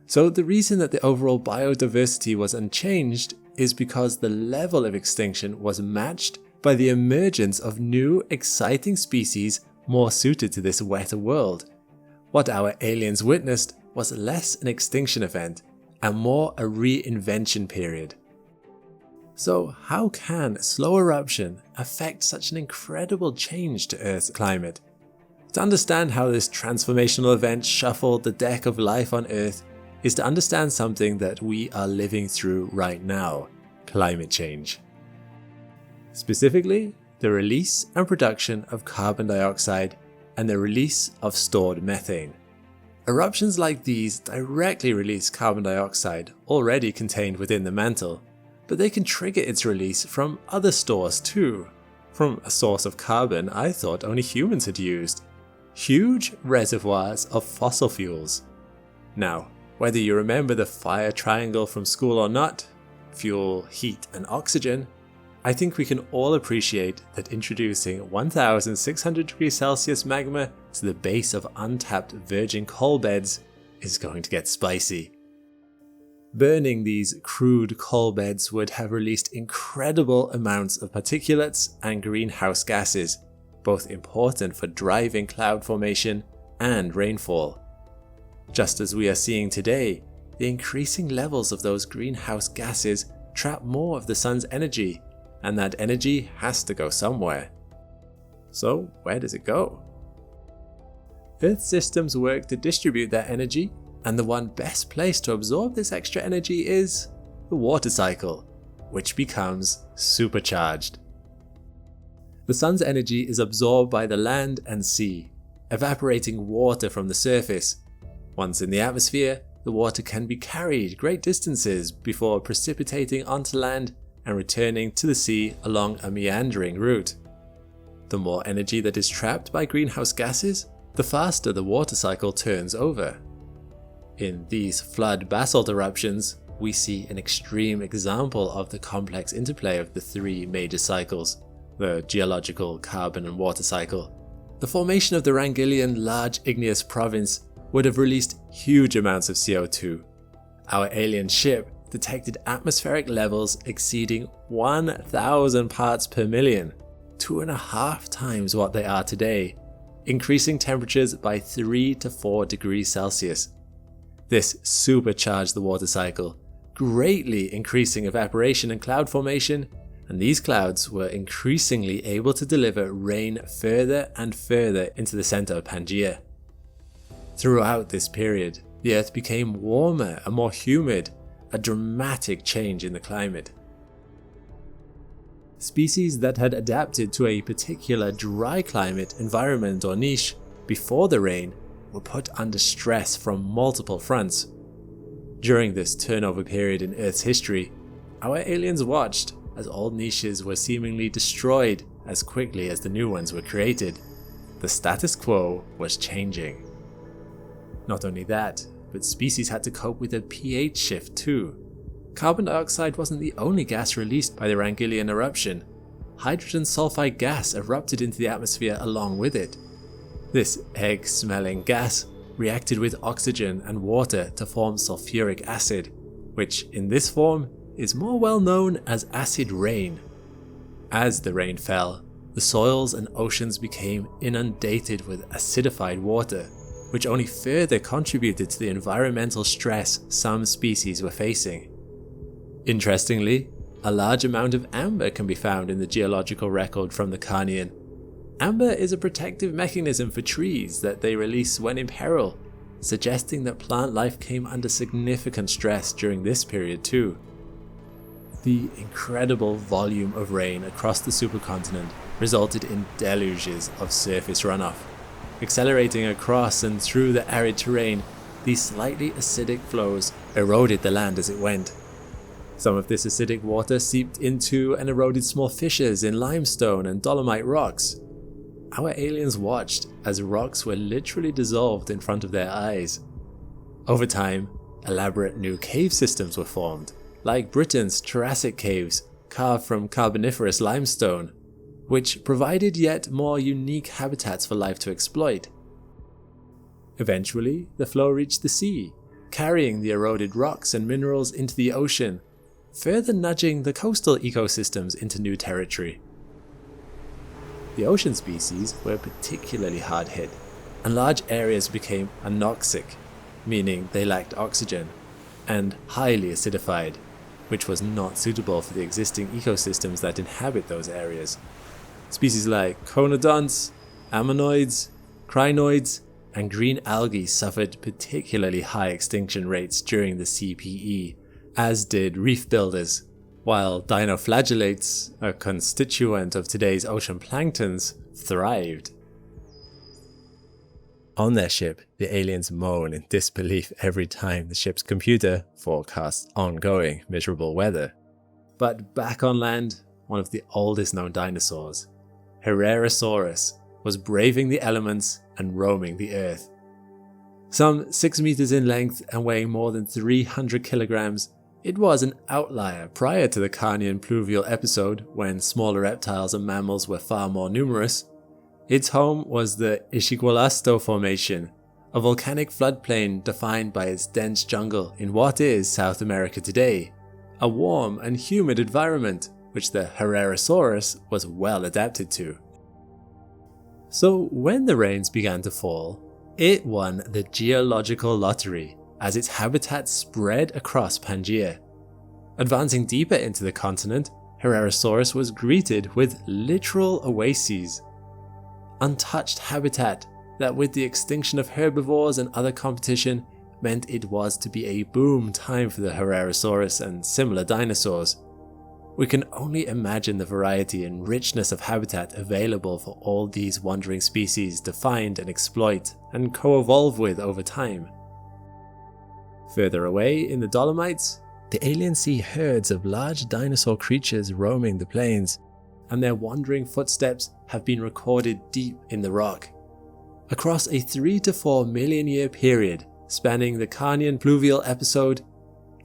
So the reason that the overall biodiversity was unchanged is because the level of extinction was matched by the emergence of new, exciting species more suited to this wetter world. What our aliens witnessed was less an extinction event and more a reinvention period. So how can slow eruption affect such an incredible change to Earth's climate? To understand how this transformational event shuffled the deck of life on Earth is to understand something that we are living through right now: climate change. Specifically, the release and production of carbon dioxide and the release of stored methane. Eruptions like these directly release carbon dioxide already contained within the mantle, but they can trigger its release from other stores too, from a source of carbon I thought only humans had used: huge reservoirs of fossil fuels. Now, whether you remember the fire triangle from school or not, fuel, heat and oxygen, I think we can all appreciate that introducing 1600 degrees Celsius magma to the base of untapped virgin coal beds is going to get spicy. Burning these crude coal beds would have released incredible amounts of particulates and greenhouse gases, both important for driving cloud formation and rainfall. Just as we are seeing today, the increasing levels of those greenhouse gases trap more of the sun's energy, and that energy has to go somewhere. So where does it go? Earth systems work to distribute their energy, and the one best placed to absorb this extra energy is the water cycle, which becomes supercharged. The sun's energy is absorbed by the land and sea, evaporating water from the surface. Once in the atmosphere, the water can be carried great distances before precipitating onto land and returning to the sea along a meandering route. The more energy that is trapped by greenhouse gases, the faster the water cycle turns over. In these flood basalt eruptions, we see an extreme example of the complex interplay of the three major cycles: the geological, carbon and water cycle. The formation of the Wrangelian Large Igneous Province would have released huge amounts of CO2. Our alien ship detected atmospheric levels exceeding 1,000 parts per million, 2.5 times what they are today, increasing temperatures by 3 to 4 degrees Celsius. This supercharged the water cycle, greatly increasing evaporation and cloud formation, and these clouds were increasingly able to deliver rain further and further into the center of Pangaea. Throughout this period, the Earth became warmer and more humid, a dramatic change in the climate. Species that had adapted to a particular dry climate, environment or niche before the rain were put under stress from multiple fronts. During this turnover period in Earth's history, our aliens watched as old niches were seemingly destroyed as quickly as the new ones were created. The status quo was changing. Not only that, but species had to cope with a pH shift too. Carbon dioxide wasn't the only gas released by the Wrangelian eruption. Hydrogen sulfide gas erupted into the atmosphere along with it. This egg-smelling gas reacted with oxygen and water to form sulfuric acid, which in this form is more well known as acid rain. As the rain fell, the soils and oceans became inundated with acidified water, which only further contributed to the environmental stress some species were facing. Interestingly, a large amount of amber can be found in the geological record from the Carnian. Amber is a protective mechanism for trees that they release when in peril, suggesting that plant life came under significant stress during this period too. The incredible volume of rain across the supercontinent resulted in deluges of surface runoff. Accelerating across and through the arid terrain, these slightly acidic flows eroded the land as it went. Some of this acidic water seeped into and eroded small fissures in limestone and dolomite rocks. Our aliens watched as rocks were literally dissolved in front of their eyes. Over time, elaborate new cave systems were formed, like Britain's Jurassic caves carved from Carboniferous limestone, which provided yet more unique habitats for life to exploit. Eventually, the flow reached the sea, carrying the eroded rocks and minerals into the ocean, further nudging the coastal ecosystems into new territory. The ocean species were particularly hard hit, and large areas became anoxic, meaning they lacked oxygen, and highly acidified, which was not suitable for the existing ecosystems that inhabit those areas. Species like conodonts, ammonoids, crinoids, and green algae suffered particularly high extinction rates during the CPE, as did reef builders, while dinoflagellates, a constituent of today's ocean planktons, thrived. On their ship, the aliens moan in disbelief every time the ship's computer forecasts ongoing miserable weather. But back on land, one of the oldest known dinosaurs, Herrerasaurus, was braving the elements and roaming the Earth. Some 6 meters in length and weighing more than 300 kilograms, it was an outlier prior to the Carnian pluvial episode when smaller reptiles and mammals were far more numerous. Its home was the Ishigualasto Formation, a volcanic floodplain defined by its dense jungle in what is South America today, a warm and humid environment which the Herrerasaurus was well adapted to. So when the rains began to fall, it won the geological lottery as its habitat spread across Pangaea. Advancing deeper into the continent, Herrerasaurus was greeted with literal oases. untouched habitat that, with the extinction of herbivores and other competition, meant it was to be a boom time for the Herrerasaurus and similar dinosaurs. We can only imagine the variety and richness of habitat available for all these wandering species to find and exploit and co-evolve with over time. Further away in the Dolomites, the aliens see herds of large dinosaur creatures roaming the plains, and their wandering footsteps have been recorded deep in the rock. Across a 3 to 4 million year period spanning the Cambrian pluvial episode,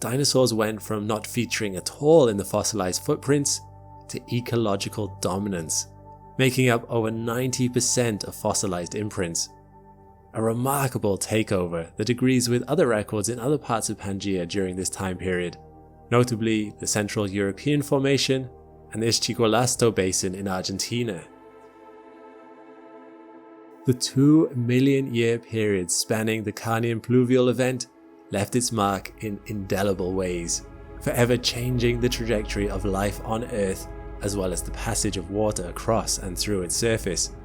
dinosaurs went from not featuring at all in the fossilized footprints to ecological dominance, making up over 90% of fossilized imprints. A remarkable takeover that agrees with other records in other parts of Pangaea during this time period, notably the Central European Formation and the Ischigualasto Basin in Argentina. The 2 million year period spanning the Cambrian pluvial event left its mark in indelible ways, forever changing the trajectory of life on Earth as well as the passage of water across and through its surface.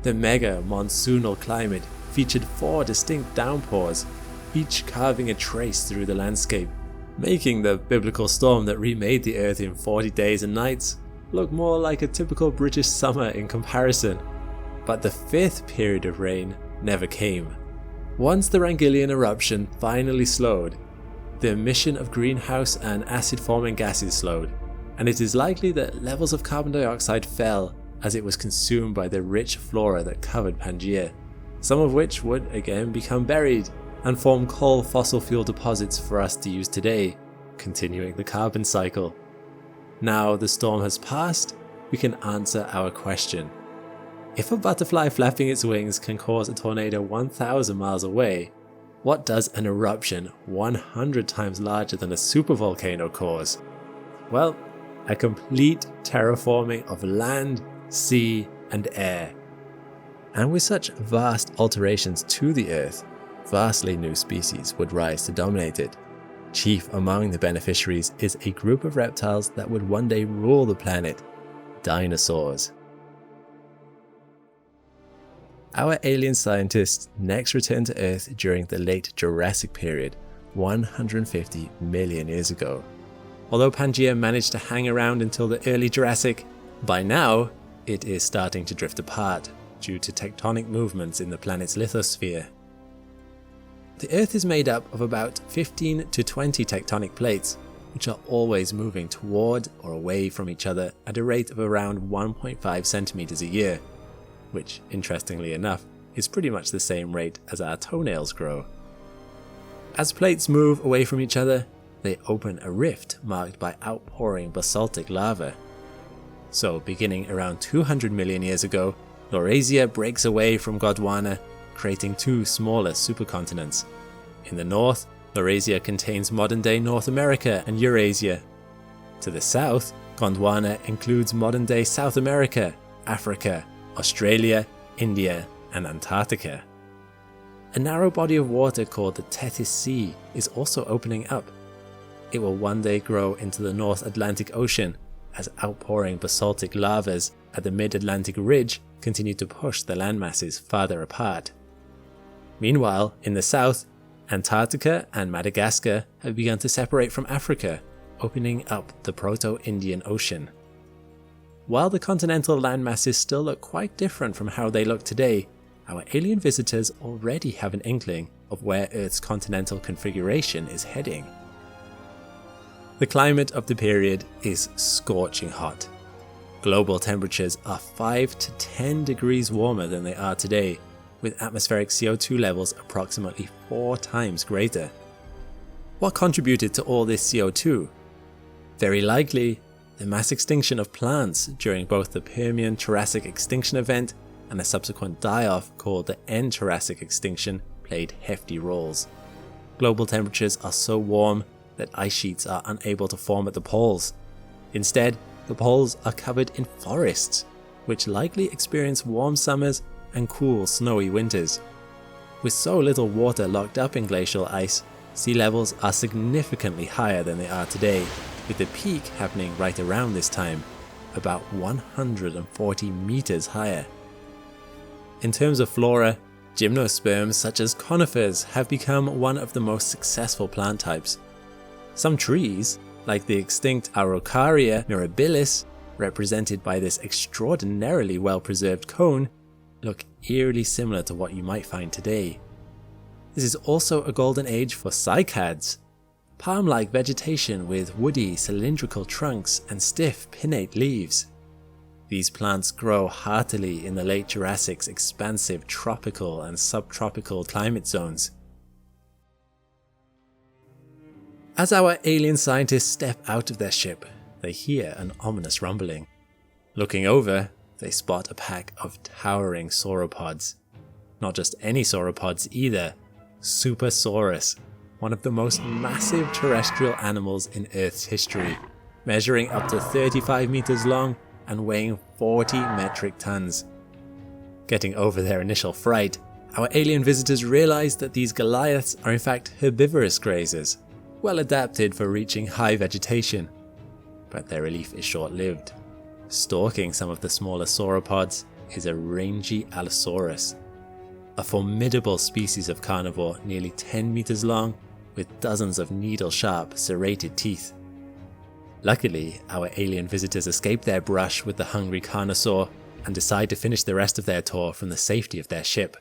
The mega monsoonal climate featured 4 distinct downpours, each carving a trace through the landscape, making the biblical storm that remade the Earth in 40 days and nights look more like a typical British summer in comparison. But the 5th period of rain never came. Once the Wrangelian eruption finally slowed, the emission of greenhouse and acid-forming gases slowed, and it is likely that levels of carbon dioxide fell as it was consumed by the rich flora that covered Pangaea, some of which would again become buried and form coal fossil fuel deposits for us to use today, continuing the carbon cycle. Now the storm has passed, we can answer our question. If a butterfly flapping its wings can cause a tornado 1,000 miles away, what does an eruption 100 times larger than a supervolcano cause? Well, a complete terraforming of land, sea, and air. And with such vast alterations to the Earth, vastly new species would rise to dominate it. Chief among the beneficiaries is a group of reptiles that would one day rule the planet: dinosaurs. Our alien scientists next returned to Earth during the late Jurassic period, 150 million years ago. Although Pangaea managed to hang around until the early Jurassic, by now it is starting to drift apart due to tectonic movements in the planet's lithosphere. The Earth is made up of about 15 to 20 tectonic plates, which are always moving toward or away from each other at a rate of around 1.5 centimeters a year, which, interestingly enough, is pretty much the same rate as our toenails grow. As plates move away from each other, they open a rift marked by outpouring basaltic lava. So, beginning around 200 million years ago, Laurasia breaks away from Gondwana, creating 2 smaller supercontinents. In the north, Laurasia contains modern-day North America and Eurasia. To the south, Gondwana includes modern-day South America, Africa, Australia, India, and Antarctica. A narrow body of water called the Tethys Sea is also opening up. It will one day grow into the North Atlantic Ocean as outpouring basaltic lavas at the Mid-Atlantic Ridge continue to push the landmasses farther apart. Meanwhile, in the south, Antarctica and Madagascar have begun to separate from Africa, opening up the Proto-Indian Ocean. While the continental landmasses still look quite different from how they look today, our alien visitors already have an inkling of where Earth's continental configuration is heading. The climate of the period is scorching hot. Global temperatures are 5 to 10 degrees warmer than they are today, with atmospheric CO2 levels approximately 4 times greater. What contributed to all this CO2? Very likely, the mass extinction of plants during both the Permian-Jurassic extinction event and a subsequent die-off called the End-Jurassic extinction played hefty roles. Global temperatures are so warm that ice sheets are unable to form at the poles. Instead, the poles are covered in forests, which likely experience warm summers and cool, snowy winters. With so little water locked up in glacial ice, sea levels are significantly higher than they are today, with the peak happening right around this time, about 140 meters higher. In terms of flora, gymnosperms such as conifers have become one of the most successful plant types. Some trees, like the extinct Araucaria mirabilis, represented by this extraordinarily well-preserved cone, look eerily similar to what you might find today. This is also a golden age for cycads, palm-like vegetation with woody cylindrical trunks and stiff pinnate leaves. These plants grow heartily in the late Jurassic's expansive tropical and subtropical climate zones. As our alien scientists step out of their ship, they hear an ominous rumbling. Looking over, they spot a pack of towering sauropods. Not just any sauropods either, Supersaurus, one of the most massive terrestrial animals in Earth's history, measuring up to 35 meters long and weighing 40 metric tons. Getting over their initial fright, our alien visitors realize that these Goliaths are in fact herbivorous grazers, well adapted for reaching high vegetation. But their relief is short-lived. Stalking some of the smaller sauropods is a rangy Allosaurus, a formidable species of carnivore nearly 10 meters long with dozens of needle-sharp serrated teeth. Luckily, our alien visitors escape their brush with the hungry carnosaur and decide to finish the rest of their tour from the safety of their ship.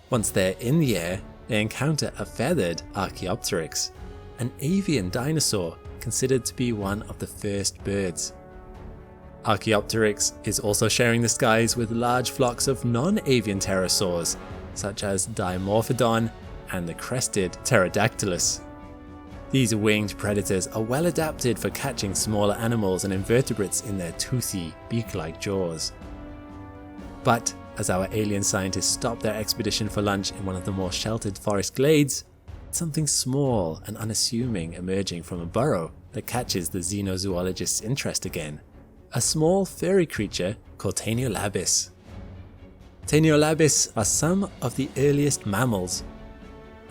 Once they're in the air, they encounter a feathered Archaeopteryx, an avian dinosaur considered to be one of the first birds. Archaeopteryx is also sharing the skies with large flocks of non-avian pterosaurs, such as Dimorphodon and the crested Pterodactylus. These winged predators are well adapted for catching smaller animals and invertebrates in their toothy, beak-like jaws. But as our alien scientists stop their expedition for lunch in one of the more sheltered forest glades, something small and unassuming emerging from a burrow that catches the xenozoologist's interest again. A small furry creature called Taeniolabis. Taeniolabis are some of the earliest mammals,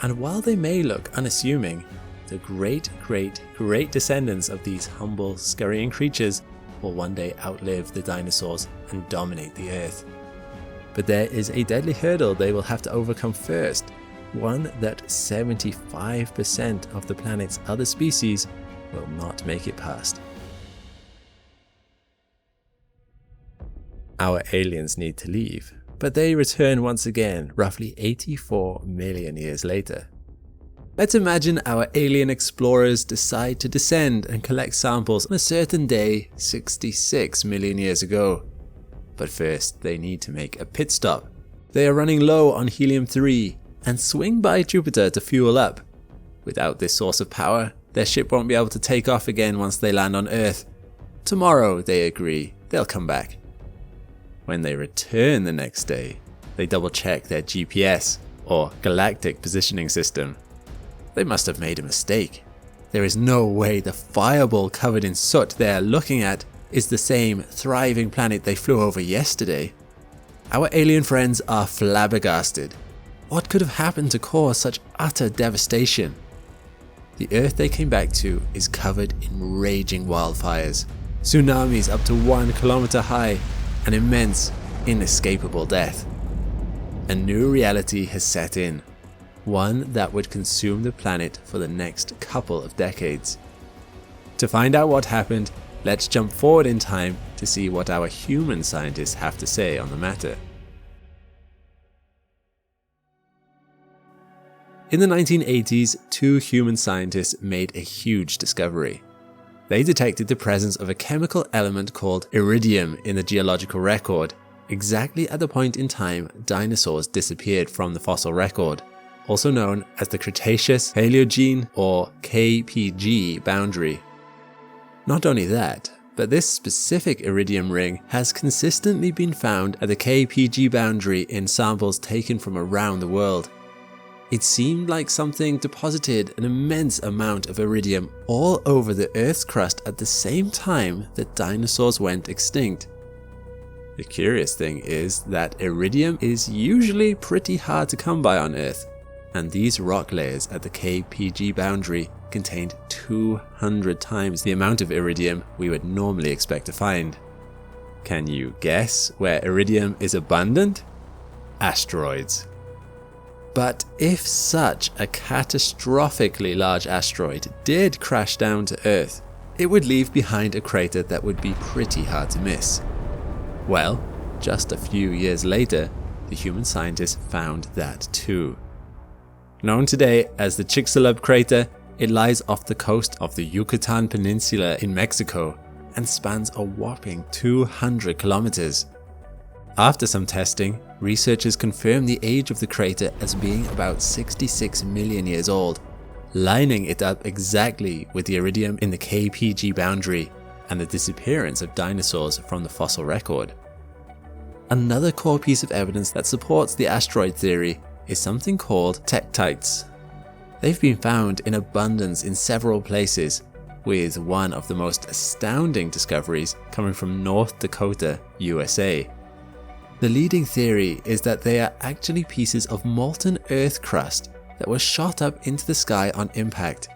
and while they may look unassuming, the great descendants of these humble, scurrying creatures will one day outlive the dinosaurs and dominate the Earth. But there is a deadly hurdle they will have to overcome first, one that 75% of the planet's other species will not make it past. Our aliens need to leave, but they return once again roughly 84 million years later. Let's imagine our alien explorers decide to descend and collect samples on a certain day 66 million years ago. But first, they need to make a pit stop. They are running low on helium-3 and swing by Jupiter to fuel up. Without this source of power, their ship won't be able to take off again once they land on Earth. Tomorrow, they agree, they'll come back. When they return the next day, they double-check their GPS, or Galactic Positioning System. They must have made a mistake. There is no way the fireball covered in soot they are looking at is the same thriving planet they flew over yesterday. Our alien friends are flabbergasted. What could have happened to cause such utter devastation? The Earth they came back to is covered in raging wildfires, tsunamis up to 1 kilometer high, and immense, inescapable death. A new reality has set in, one that would consume the planet for the next couple of decades. To find out what happened, let's jump forward in time to see what our human scientists have to say on the matter. In the 1980s, 2 human scientists made a huge discovery. They detected the presence of a chemical element called iridium in the geological record, exactly at the point in time dinosaurs disappeared from the fossil record, also known as the Cretaceous-Paleogene or KPG boundary. Not only that, but this specific iridium ring has consistently been found at the KPG boundary in samples taken from around the world. It seemed like something deposited an immense amount of iridium all over the Earth's crust at the same time that dinosaurs went extinct. The curious thing is that iridium is usually pretty hard to come by on Earth, and these rock layers at the KPG boundary contained 200 times the amount of iridium we would normally expect to find. Can you guess where iridium is abundant? asteroids. But if such a catastrophically large asteroid did crash down to Earth, it would leave behind a crater that would be pretty hard to miss. Well, just a few years later, the human scientists found that too. Known today as the Chicxulub crater, it lies off the coast of the Yucatan Peninsula in Mexico and spans a whopping 200 kilometers. After some testing, researchers confirmed the age of the crater as being about 66 million years old, lining it up exactly with the iridium in the KPG boundary and the disappearance of dinosaurs from the fossil record. Another core piece of evidence that supports the asteroid theory is something called tektites. They've been found in abundance in several places, with one of the most astounding discoveries coming from North Dakota, USA. The leading theory is that they are actually pieces of molten Earth crust that were shot up into the sky on impact.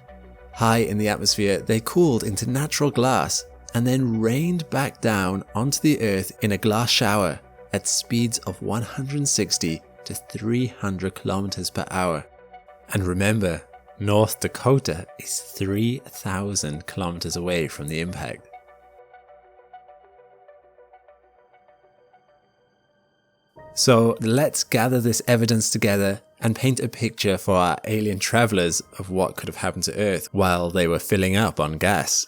High in the atmosphere, they cooled into natural glass and then rained back down onto the Earth in a glass shower at speeds of 160 to 300 kilometers per hour. And remember, North Dakota is 3,000 kilometers away from the impact. So let's gather this evidence together and paint a picture for our alien travelers of what could have happened to Earth while they were filling up on gas.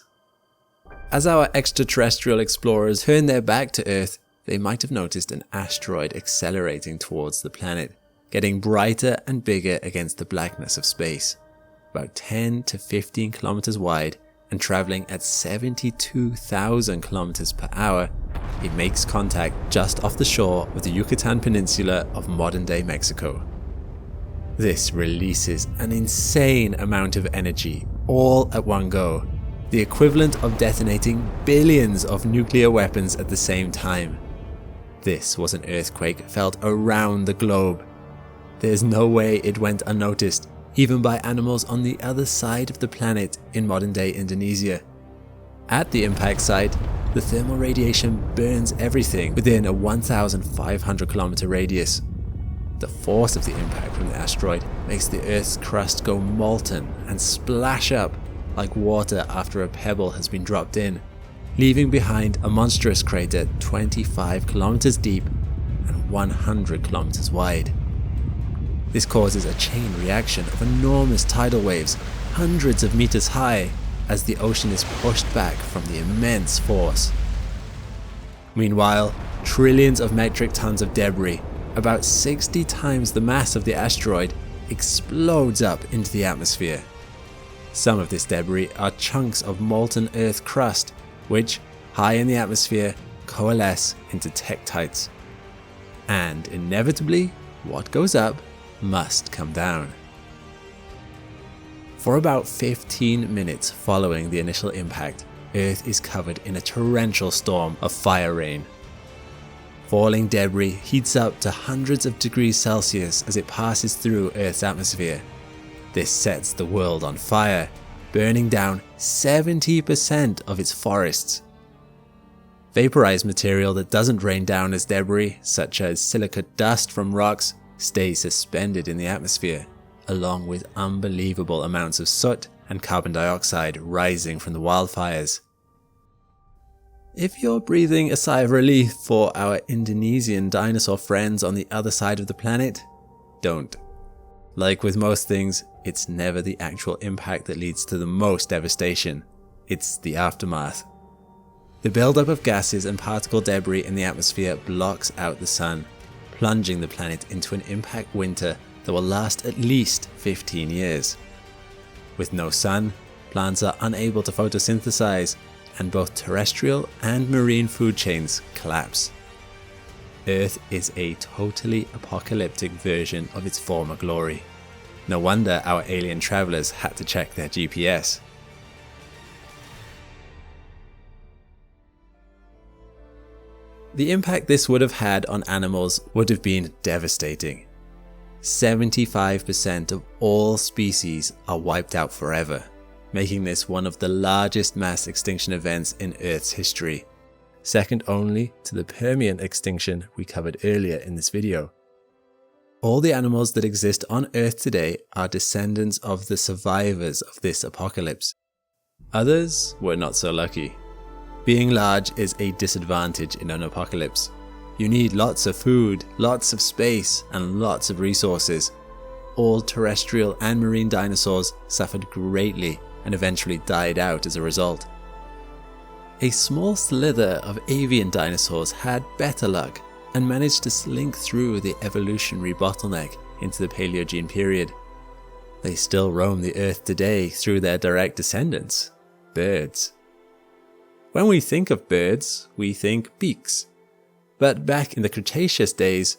As our extraterrestrial explorers turned their back to Earth, they might have noticed an asteroid accelerating towards the planet, getting brighter and bigger against the blackness of space. About 10 to 15 kilometers wide and traveling at 72,000 kilometers per hour, it makes contact just off the shore of the Yucatan Peninsula of modern-day Mexico. This releases an insane amount of energy all at one go, the equivalent of detonating billions of nuclear weapons at the same time. This was an earthquake felt around the globe. There's no way it went unnoticed, even by animals on the other side of the planet in modern-day Indonesia. At the impact site, the thermal radiation burns everything within a 1,500 kilometer radius. The force of the impact from the asteroid makes the Earth's crust go molten and splash up like water after a pebble has been dropped in, leaving behind a monstrous crater 25 kilometers deep and 100 kilometers wide. This causes a chain reaction of enormous tidal waves, hundreds of meters high, as the ocean is pushed back from the immense force. Meanwhile, trillions of metric tons of debris, about 60 times the mass of the asteroid, explodes up into the atmosphere. Some of this debris are chunks of molten Earth crust, which, high in the atmosphere, coalesce into tektites. And inevitably, what goes up must come down. For about 15 minutes following the initial impact, Earth is covered in a torrential storm of fire rain. Falling debris heats up to hundreds of degrees Celsius as it passes through Earth's atmosphere. This sets the world on fire, burning down 70% of its forests. Vaporized material that doesn't rain down as debris, such as silicate dust from rocks, stays suspended in the atmosphere, along with unbelievable amounts of soot and carbon dioxide rising from the wildfires. If you're breathing a sigh of relief for our Indonesian dinosaur friends on the other side of the planet, don't. Like with most things, it's never the actual impact that leads to the most devastation. It's the aftermath. The buildup of gases and particle debris in the atmosphere blocks out the sun, plunging the planet into an impact winter that will last at least 15 years. With no sun, plants are unable to photosynthesize, and both terrestrial and marine food chains collapse. Earth is a totally apocalyptic version of its former glory. No wonder our alien travelers had to check their GPS. The impact this would have had on animals would have been devastating. 75% of all species are wiped out forever, making this one of the largest mass extinction events in Earth's history, second only to the Permian extinction we covered earlier in this video. All the animals that exist on Earth today are descendants of the survivors of this apocalypse. Others were not so lucky. Being large is a disadvantage in an apocalypse. You need lots of food, lots of space, and lots of resources. All terrestrial and marine dinosaurs suffered greatly and eventually died out as a result. A small slither of avian dinosaurs had better luck and managed to slink through the evolutionary bottleneck into the Paleogene period. They still roam the Earth today through their direct descendants, birds. When we think of birds, we think beaks. But back in the Cretaceous days,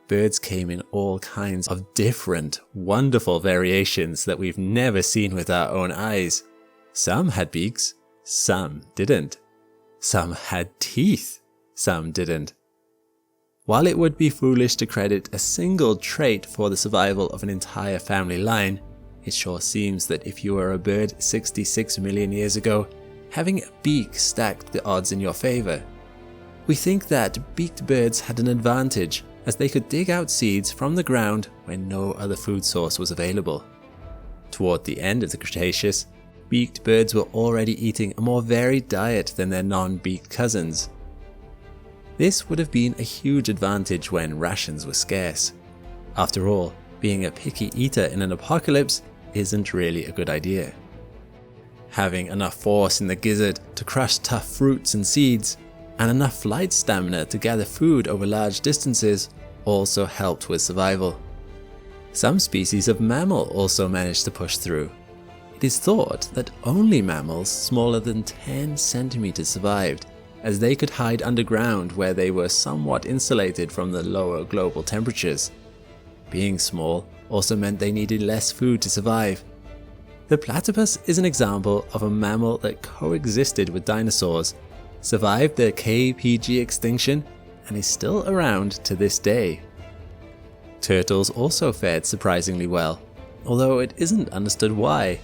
birds came in all kinds of different, wonderful variations that we've never seen with our own eyes. Some had beaks, some didn't. Some had teeth, some didn't. While it would be foolish to credit a single trait for the survival of an entire family line, it sure seems that if you were a bird 66 million years ago, having a beak stacked the odds in your favor. We think that beaked birds had an advantage, as they could dig out seeds from the ground when no other food source was available. Toward the end of the Cretaceous, beaked birds were already eating a more varied diet than their non-beaked cousins. This would have been a huge advantage when rations were scarce. After all, being a picky eater in an apocalypse isn't really a good idea. Having enough force in the gizzard to crush tough fruits and seeds, and enough flight stamina to gather food over large distances also helped with survival. Some species of mammal also managed to push through. It is thought that only mammals smaller than 10 centimeters survived, as they could hide underground where they were somewhat insulated from the lower global temperatures. Being small also meant they needed less food to survive. The platypus is an example of a mammal that coexisted with dinosaurs, survived the Age extinction, and is still around to this day. Turtles also fared surprisingly well, although it isn't understood why.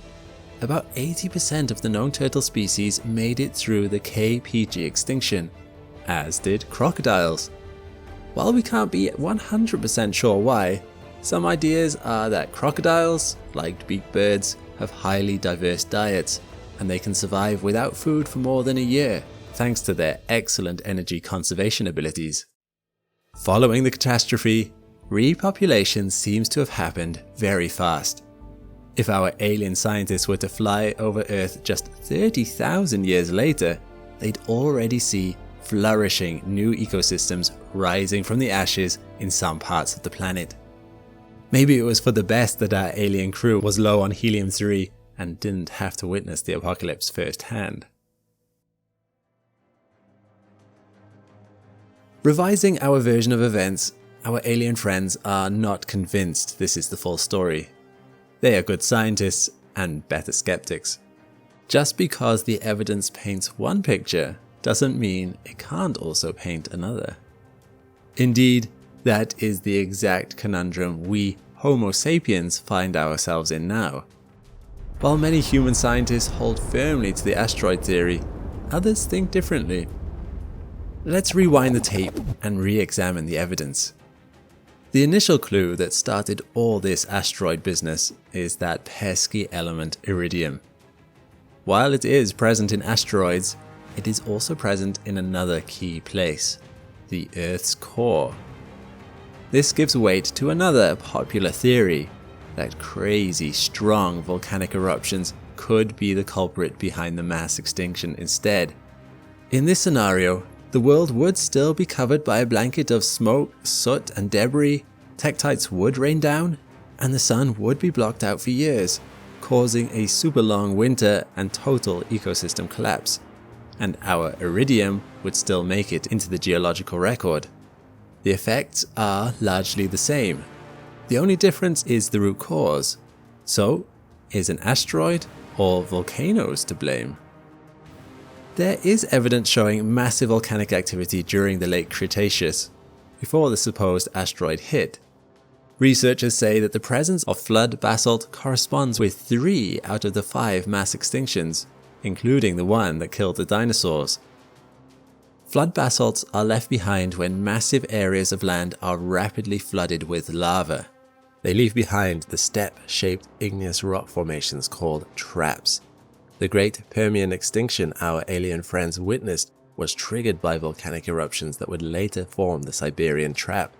About 80% of the known turtle species made it through the Age extinction, as did crocodiles. While we can't be 100% sure why, some ideas are that crocodiles, like beaked birds, have highly diverse diets, and they can survive without food for more than a year, thanks to their excellent energy conservation abilities. Following the catastrophe, repopulation seems to have happened very fast. If our alien scientists were to fly over Earth just 30,000 years later, they'd already see flourishing new ecosystems rising from the ashes in some parts of the planet. Maybe it was for the best that our alien crew was low on helium-3 and didn't have to witness the apocalypse firsthand. Revising our version of events, our alien friends are not convinced this is the full story. They are good scientists and better skeptics. Just because the evidence paints one picture doesn't mean it can't also paint another. Indeed, that is the exact conundrum we Homo sapiens find ourselves in now. While many human scientists hold firmly to the asteroid theory, others think differently. Let's rewind the tape and re-examine the evidence. The initial clue that started all this asteroid business is that pesky element iridium. While it is present in asteroids, it is also present in another key place, the Earth's core. This gives weight to another popular theory, that crazy, strong volcanic eruptions could be the culprit behind the mass extinction instead. In this scenario, the world would still be covered by a blanket of smoke, soot, and debris, tektites would rain down, and the sun would be blocked out for years, causing a super long winter and total ecosystem collapse. And our iridium would still make it into the geological record. The effects are largely the same. The only difference is the root cause. So, is an asteroid or volcanoes to blame? There is evidence showing massive volcanic activity during the late Cretaceous, before the supposed asteroid hit. Researchers say that the presence of flood basalt corresponds with 3 out of the 5 mass extinctions, including the one that killed the dinosaurs. Flood basalts are left behind when massive areas of land are rapidly flooded with lava. They leave behind the step-shaped igneous rock formations called traps. The great Permian extinction our alien friends witnessed was triggered by volcanic eruptions that would later form the Siberian Trap.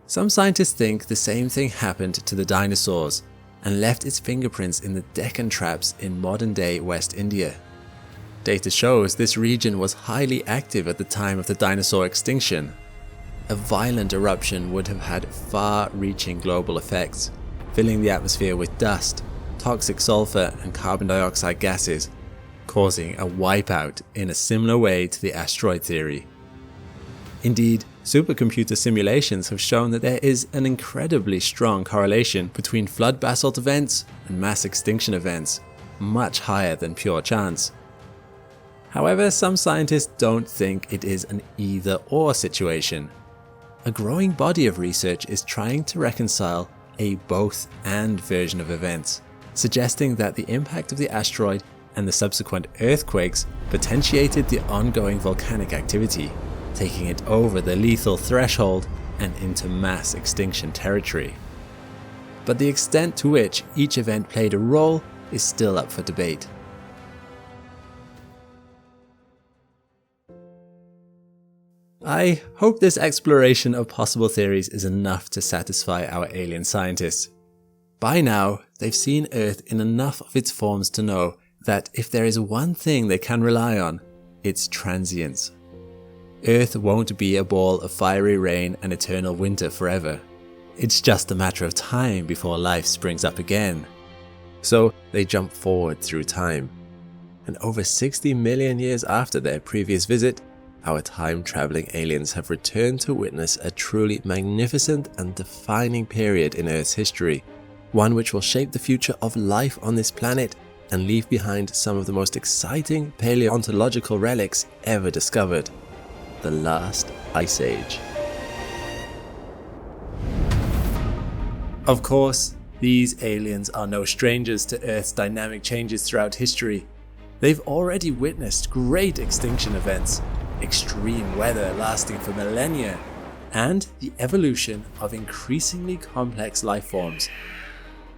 Some scientists think the same thing happened to the dinosaurs and left its fingerprints in the Deccan Traps in modern-day West India. Data shows this region was highly active at the time of the dinosaur extinction. A violent eruption would have had far-reaching global effects, filling the atmosphere with dust, toxic sulfur and carbon dioxide gases, causing a wipeout in a similar way to the asteroid theory. Indeed, supercomputer simulations have shown that there is an incredibly strong correlation between flood basalt events and mass extinction events, much higher than pure chance. However, some scientists don't think it is an either-or situation. A growing body of research is trying to reconcile a both-and version of events, suggesting that the impact of the asteroid and the subsequent earthquakes potentiated the ongoing volcanic activity, taking it over the lethal threshold and into mass extinction territory. But the extent to which each event played a role is still up for debate. I hope this exploration of possible theories is enough to satisfy our alien scientists. By now, they've seen Earth in enough of its forms to know that if there is one thing they can rely on, it's transience. Earth won't be a ball of fiery rain and eternal winter forever. It's just a matter of time before life springs up again. So they jump forward through time. And over 60 million years after their previous visit, our time-traveling aliens have returned to witness a truly magnificent and defining period in Earth's history, one which will shape the future of life on this planet and leave behind some of the most exciting paleontological relics ever discovered: the last Ice Age. Of course, these aliens are no strangers to Earth's dynamic changes throughout history. They've already witnessed great extinction events, extreme weather lasting for millennia, and the evolution of increasingly complex life forms.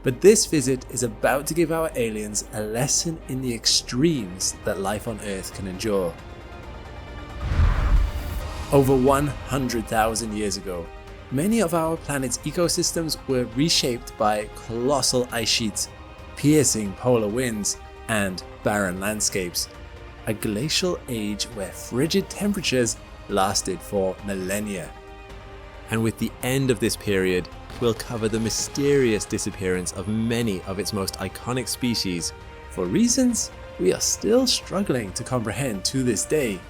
But this visit is about to give our aliens a lesson in the extremes that life on Earth can endure. Over 100,000 years ago, many of our planet's ecosystems were reshaped by colossal ice sheets, piercing polar winds, and barren landscapes. A glacial age where frigid temperatures lasted for millennia. And with the end of this period, we'll cover the mysterious disappearance of many of its most iconic species, for reasons we are still struggling to comprehend to this day.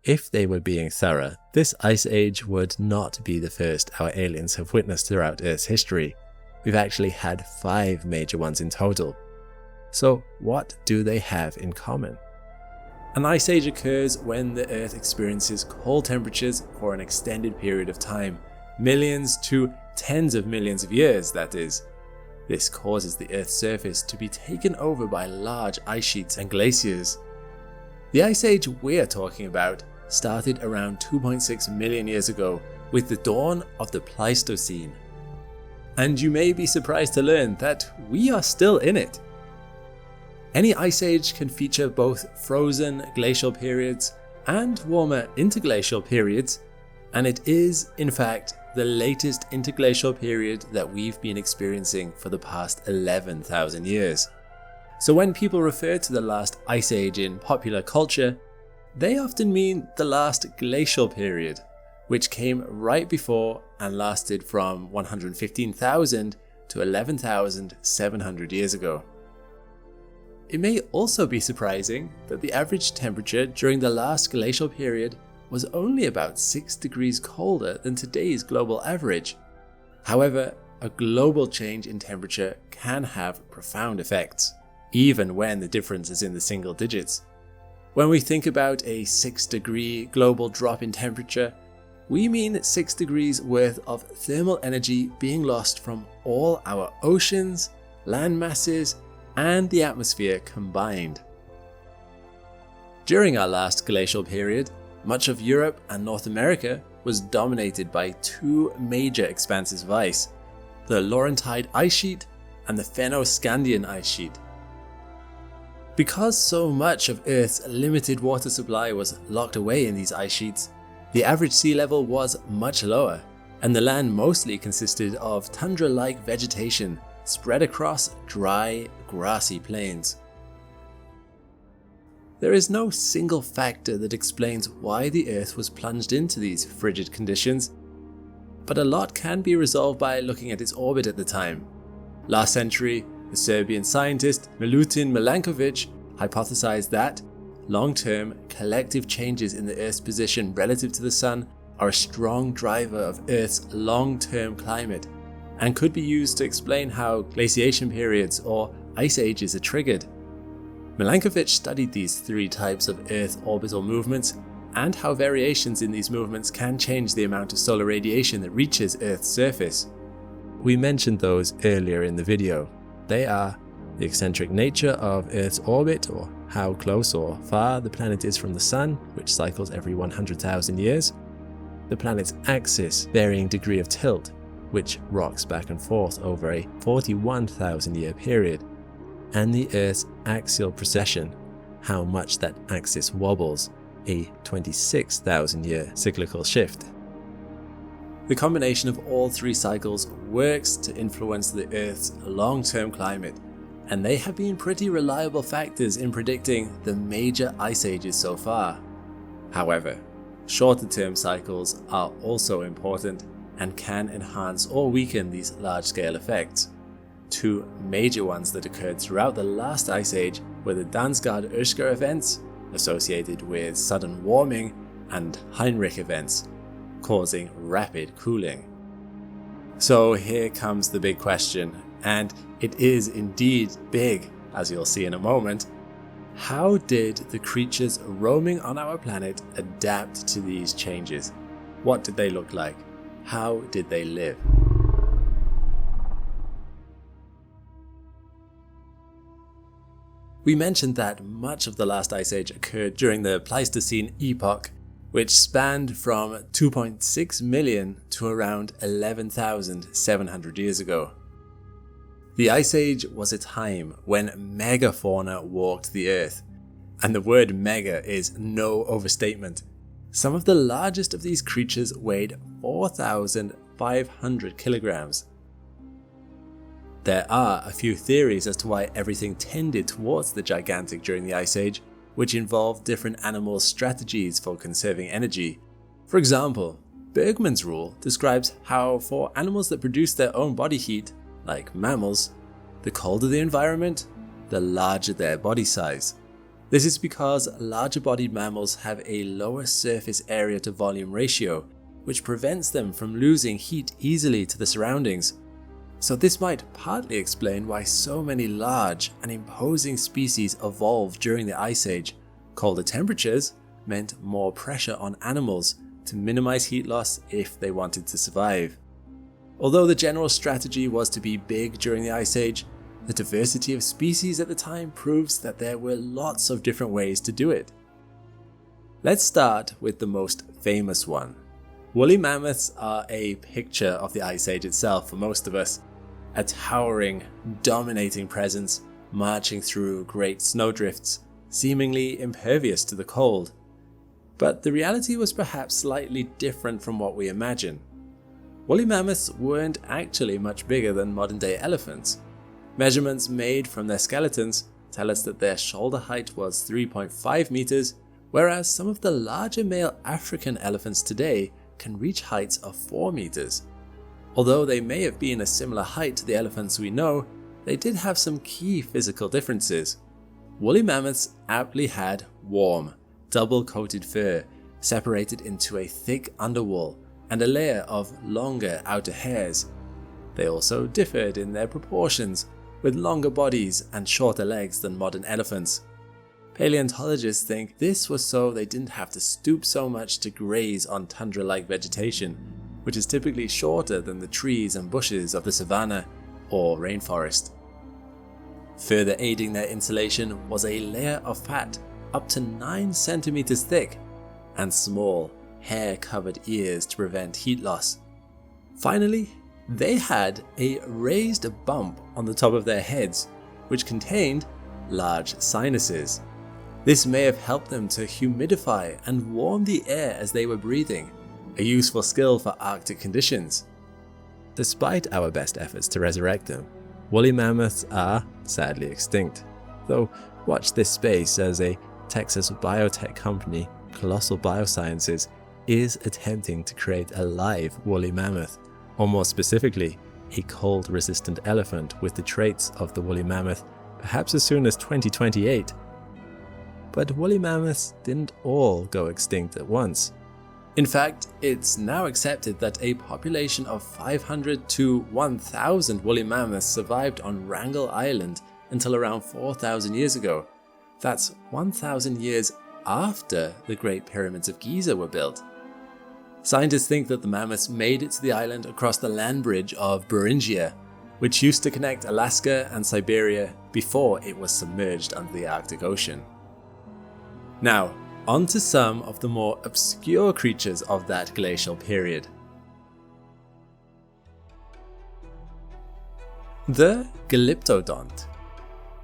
If they were being thorough, this ice age would not be the first our aliens have witnessed throughout Earth's history. We've actually had 5 major ones in total. So what do they have in common? An ice age occurs when the Earth experiences cold temperatures for an extended period of time, millions to tens of millions of years, that is. This causes the Earth's surface to be taken over by large ice sheets and glaciers. The ice age we're talking about started around 2.6 million years ago with the dawn of the Pleistocene. And you may be surprised to learn that we are still in it. Any ice age can feature both frozen glacial periods and warmer interglacial periods, and it is, in fact, the latest interglacial period that we've been experiencing for the past 11,000 years. So when people refer to the last ice age in popular culture, they often mean the last glacial period, which came right before and lasted from 115,000 to 11,700 years ago. It may also be surprising that the average temperature during the last glacial period was only about 6 degrees colder than today's global average. However, a global change in temperature can have profound effects, even when the difference is in the single digits. When we think about a 6-degree global drop in temperature, we mean 6 degrees worth of thermal energy being lost from all our oceans, land masses, and the atmosphere combined. During our last glacial period, much of Europe and North America was dominated by two major expanses of ice, the Laurentide ice sheet and the Fennoscandian ice sheet. Because so much of Earth's limited water supply was locked away in these ice sheets, the average sea level was much lower, and the land mostly consisted of tundra-like vegetation spread across dry, grassy plains. There is no single factor that explains why the Earth was plunged into these frigid conditions, but a lot can be resolved by looking at its orbit at the time. Last century, the Serbian scientist Milutin Milankovic hypothesized that long-term collective changes in the Earth's position relative to the Sun are a strong driver of Earth's long-term climate and could be used to explain how glaciation periods or ice ages are triggered. Milankovic studied these three types of Earth orbital movements and how variations in these movements can change the amount of solar radiation that reaches Earth's surface. We mentioned those earlier in the video. They are the eccentric nature of Earth's orbit, or how close or far the planet is from the Sun, which cycles every 100,000 years, the planet's axis varying degree of tilt, which rocks back and forth over a 41,000 year period, and the Earth's axial precession, how much that axis wobbles, a 26,000 year cyclical shift. The combination of all three cycles works to influence the Earth's long-term climate, and they have been pretty reliable factors in predicting the major ice ages so far. However, shorter-term cycles are also important and can enhance or weaken these large-scale effects. Two major ones that occurred throughout the last ice age were the Dansgaard-Oeschger events, associated with sudden warming, and Heinrich events, causing rapid cooling. So here comes the big question, and it is indeed big, as you'll see in a moment. How did the creatures roaming on our planet adapt to these changes? What did they look like? How did they live? We mentioned that much of the last ice age occurred during the Pleistocene epoch, which spanned from 2.6 million to around 11,700 years ago. The Ice Age was a time when megafauna walked the Earth, and the word mega is no overstatement. Some of the largest of these creatures weighed 4,500 kilograms. There are a few theories as to why everything tended towards the gigantic during the Ice Age, which involved different animals' strategies for conserving energy. For example, Bergman's rule describes how for animals that produce their own body heat, like mammals, the colder the environment, the larger their body size. This is because larger-bodied mammals have a lower surface area to volume ratio, which prevents them from losing heat easily to the surroundings. So this might partly explain why so many large and imposing species evolved during the Ice Age. Colder temperatures meant more pressure on animals to minimize heat loss if they wanted to survive. Although the general strategy was to be big during the Ice Age, the diversity of species at the time proves that there were lots of different ways to do it. Let's start with the most famous one. Woolly mammoths are a picture of the Ice Age itself for most of us. A towering, dominating presence marching through great snowdrifts, seemingly impervious to the cold. But the reality was perhaps slightly different from what we imagine. Woolly mammoths weren't actually much bigger than modern-day elephants. Measurements made from their skeletons tell us that their shoulder height was 3.5 meters, whereas some of the larger male African elephants today can reach heights of 4 meters. Although they may have been a similar height to the elephants we know, they did have some key physical differences. Woolly mammoths aptly had warm, double-coated fur, separated into a thick underwool and a layer of longer outer hairs. They also differed in their proportions, with longer bodies and shorter legs than modern elephants. Paleontologists think this was so they didn't have to stoop so much to graze on tundra-like vegetation, which is typically shorter than the trees and bushes of the savanna or rainforest. Further aiding their insulation was a layer of fat, up to 9 centimeters thick, and small, hair-covered ears to prevent heat loss. Finally, they had a raised bump on the top of their heads, which contained large sinuses. This may have helped them to humidify and warm the air as they were breathing, a useful skill for Arctic conditions. Despite our best efforts to resurrect them, woolly mammoths are sadly extinct. Though watch this space as a Texas biotech company, Colossal Biosciences, is attempting to create a live woolly mammoth, or more specifically, a cold-resistant elephant with the traits of the woolly mammoth, perhaps as soon as 2028. But woolly mammoths didn't all go extinct at once. In fact, it's now accepted that a population of 500 to 1,000 woolly mammoths survived on Wrangel Island until around 4,000 years ago. That's 1,000 years after the Great Pyramids of Giza were built. Scientists think that the mammoths made it to the island across the land bridge of Beringia, which used to connect Alaska and Siberia before it was submerged under the Arctic Ocean. Now, on to some of the more obscure creatures of that glacial period. The Glyptodont.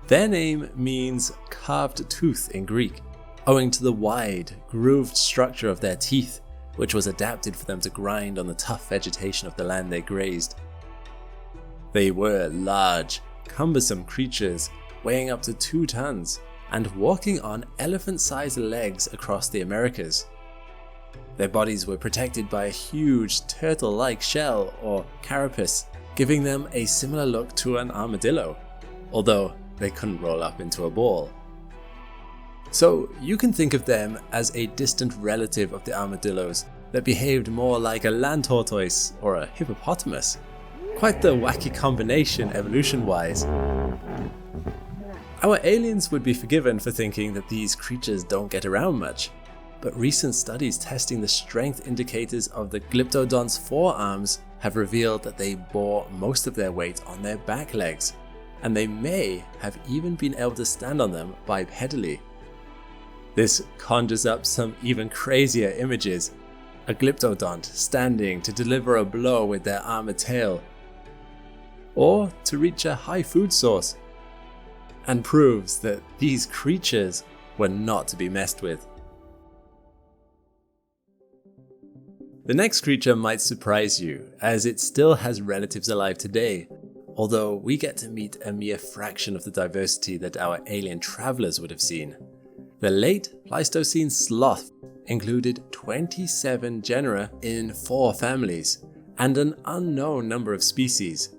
Their name means carved tooth in Greek, owing to the wide, grooved structure of their teeth, which was adapted for them to grind on the tough vegetation of the land they grazed. They were large, cumbersome creatures, weighing up to 2 tons, and walking on elephant-sized legs across the Americas. Their bodies were protected by a huge turtle-like shell or carapace, giving them a similar look to an armadillo, although they couldn't roll up into a ball. So you can think of them as a distant relative of the armadillos that behaved more like a land tortoise or a hippopotamus. Quite the wacky combination evolution-wise. Our aliens would be forgiven for thinking that these creatures don't get around much, but recent studies testing the strength indicators of the Glyptodont's forearms have revealed that they bore most of their weight on their back legs, and they may have even been able to stand on them bipedally. This conjures up some even crazier images. A Glyptodont standing to deliver a blow with their armored tail, or to reach a high food source, and proves that these creatures were not to be messed with. The next creature might surprise you, as it still has relatives alive today, although we get to meet a mere fraction of the diversity that our alien travelers would have seen. The late Pleistocene sloth included 27 genera in 4 families, and an unknown number of species.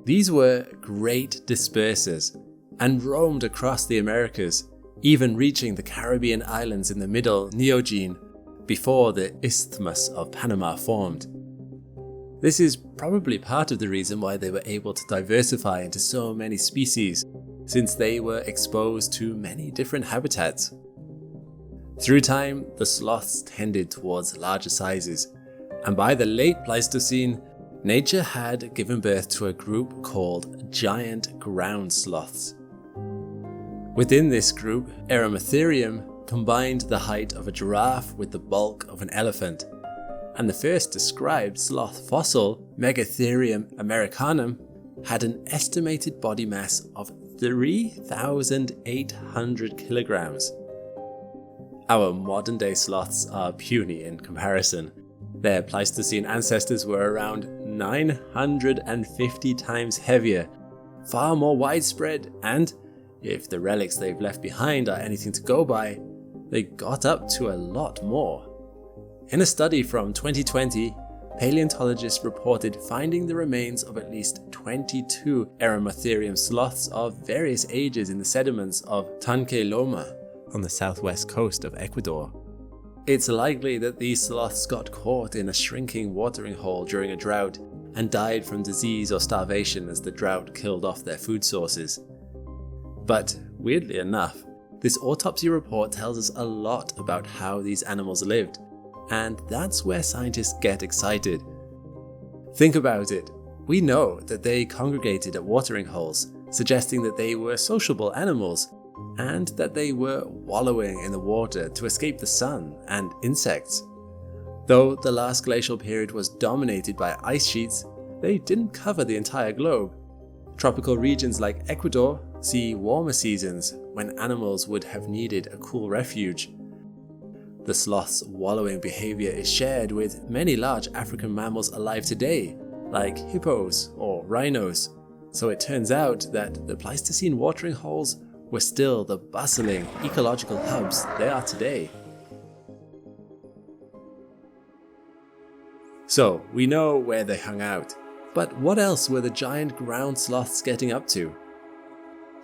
These were great dispersers and roamed across the Americas, even reaching the Caribbean islands in the Middle Neogene before the Isthmus of Panama formed. This is probably part of the reason why they were able to diversify into so many species, since they were exposed to many different habitats. Through time, the sloths tended towards larger sizes, and by the late Pleistocene, nature had given birth to a group called giant ground sloths. Within this group, Erematherium combined the height of a giraffe with the bulk of an elephant, and the first described sloth fossil, Megatherium americanum, had an estimated body mass of 3,800 kilograms. Our modern-day sloths are puny in comparison. Their Pleistocene ancestors were around 950 times heavier, far more widespread, and, if the relics they've left behind are anything to go by, they got up to a lot more. In a study from 2020, paleontologists reported finding the remains of at least 22 Erematherium sloths of various ages in the sediments of Tanque Loma on the southwest coast of Ecuador. It's likely that these sloths got caught in a shrinking watering hole during a drought and died from disease or starvation as the drought killed off their food sources. But weirdly enough, this autopsy report tells us a lot about how these animals lived, and that's where scientists get excited. Think about it. We know that they congregated at watering holes, suggesting that they were sociable animals, and that they were wallowing in the water to escape the sun and insects. Though the last glacial period was dominated by ice sheets, they didn't cover the entire globe. Tropical regions like Ecuador see warmer seasons when animals would have needed a cool refuge. The sloth's wallowing behavior is shared with many large African mammals alive today, like hippos or rhinos, so it turns out that the Pleistocene watering holes were still the bustling ecological hubs they are today. So, we know where they hung out, but what else were the giant ground sloths getting up to?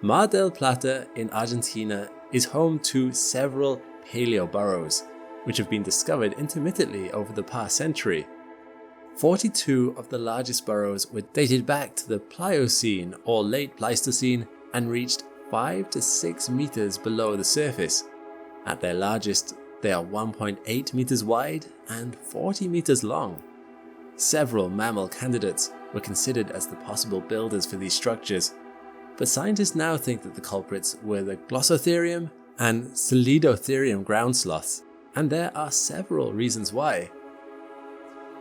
Mar del Plata in Argentina is home to several paleoburrows, which have been discovered intermittently over the past century. 42 of the largest burrows were dated back to the Pliocene or late Pleistocene and reached 5 to 6 meters below the surface. At their largest, they are 1.8 meters wide and 40 meters long. Several mammal candidates were considered as the possible builders for these structures, but scientists now think that the culprits were the Glossotherium and Solidotherium ground sloths, and there are several reasons why.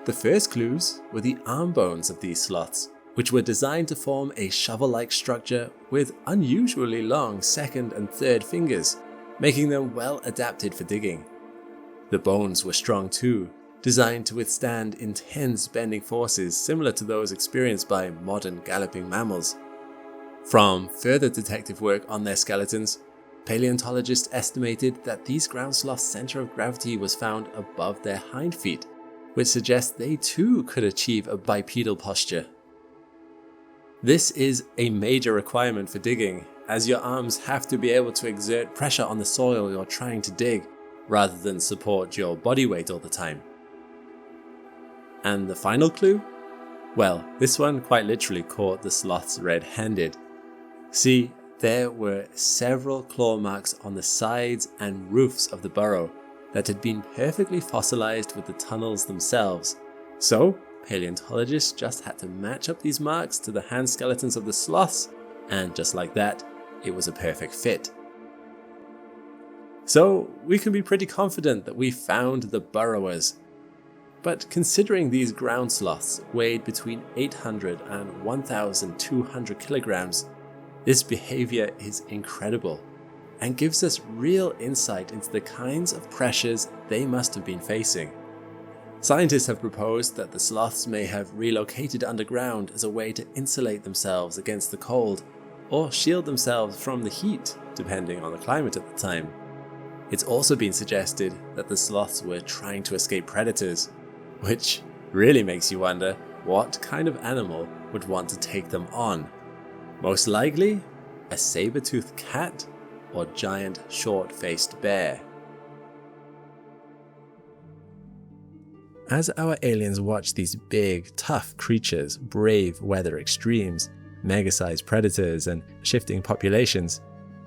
The first clues were the arm bones of these sloths, which were designed to form a shovel-like structure with unusually long second and third fingers, making them well adapted for digging. The bones were strong too, designed to withstand intense bending forces similar to those experienced by modern galloping mammals. From further detective work on their skeletons, paleontologists estimated that these ground sloths' center of gravity was found above their hind feet, which suggests they too could achieve a bipedal posture. This is a major requirement for digging, as your arms have to be able to exert pressure on the soil you're trying to dig, rather than support your body weight all the time. And the final clue? Well, this one quite literally caught the sloths red-handed. See, there were several claw marks on the sides and roofs of the burrow that had been perfectly fossilized with the tunnels themselves. So, paleontologists just had to match up these marks to the hand skeletons of the sloths, and just like that, it was a perfect fit. So, we can be pretty confident that we found the burrowers. But considering these ground sloths weighed between 800 and 1,200 kilograms, this behavior is incredible and gives us real insight into the kinds of pressures they must have been facing. Scientists have proposed that the sloths may have relocated underground as a way to insulate themselves against the cold or shield themselves from the heat, depending on the climate at the time. It's also been suggested that the sloths were trying to escape predators, which really makes you wonder what kind of animal would want to take them on. Most likely, a saber-toothed cat or giant short-faced bear. As our aliens watch these big, tough creatures brave weather extremes, mega-sized predators, and shifting populations,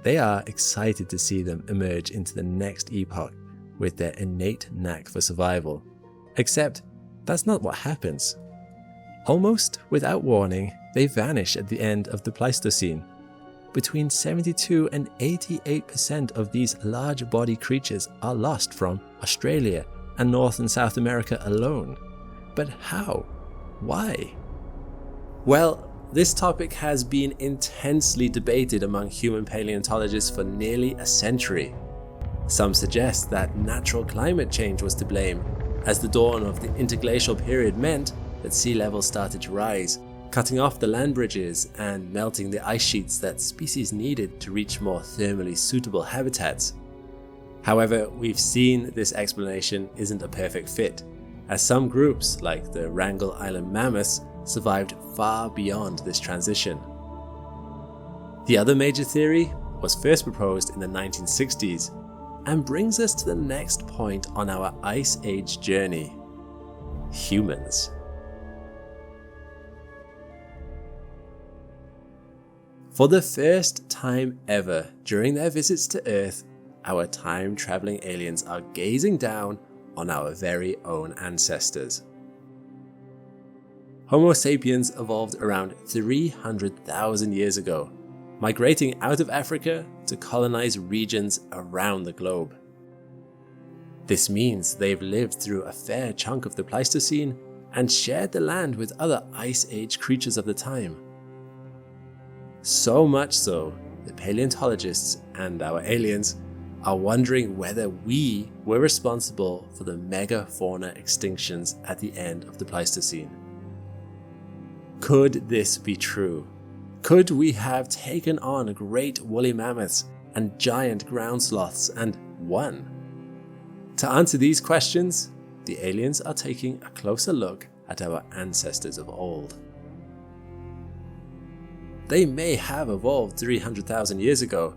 they are excited to see them emerge into the next epoch with their innate knack for survival. Except, that's not what happens. Almost without warning, they vanish at the end of the Pleistocene. Between 72 and 88% of these large body creatures are lost from Australia and North and South America alone. But how? Why? Well, this topic has been intensely debated among human paleontologists for nearly a century. Some suggest that natural climate change was to blame, as the dawn of the interglacial period meant that sea levels started to rise, cutting off the land bridges and melting the ice sheets that species needed to reach more thermally suitable habitats. However, we've seen this explanation isn't a perfect fit, as some groups, like the Wrangel Island Mammoths, survived far beyond this transition. The other major theory was first proposed in the 1960s and brings us to the next point on our Ice Age journey: humans. For the first time ever during their visits to Earth, our time-traveling aliens are gazing down on our very own ancestors. Homo sapiens evolved around 300,000 years ago, migrating out of Africa to colonize regions around the globe. This means they've lived through a fair chunk of the Pleistocene and shared the land with other Ice Age creatures of the time. So much so, the paleontologists and our aliens are wondering whether we were responsible for the megafauna extinctions at the end of the Pleistocene. Could this be true? Could we have taken on great woolly mammoths and giant ground sloths and won? To answer these questions, the aliens are taking a closer look at our ancestors of old. They may have evolved 300,000 years ago,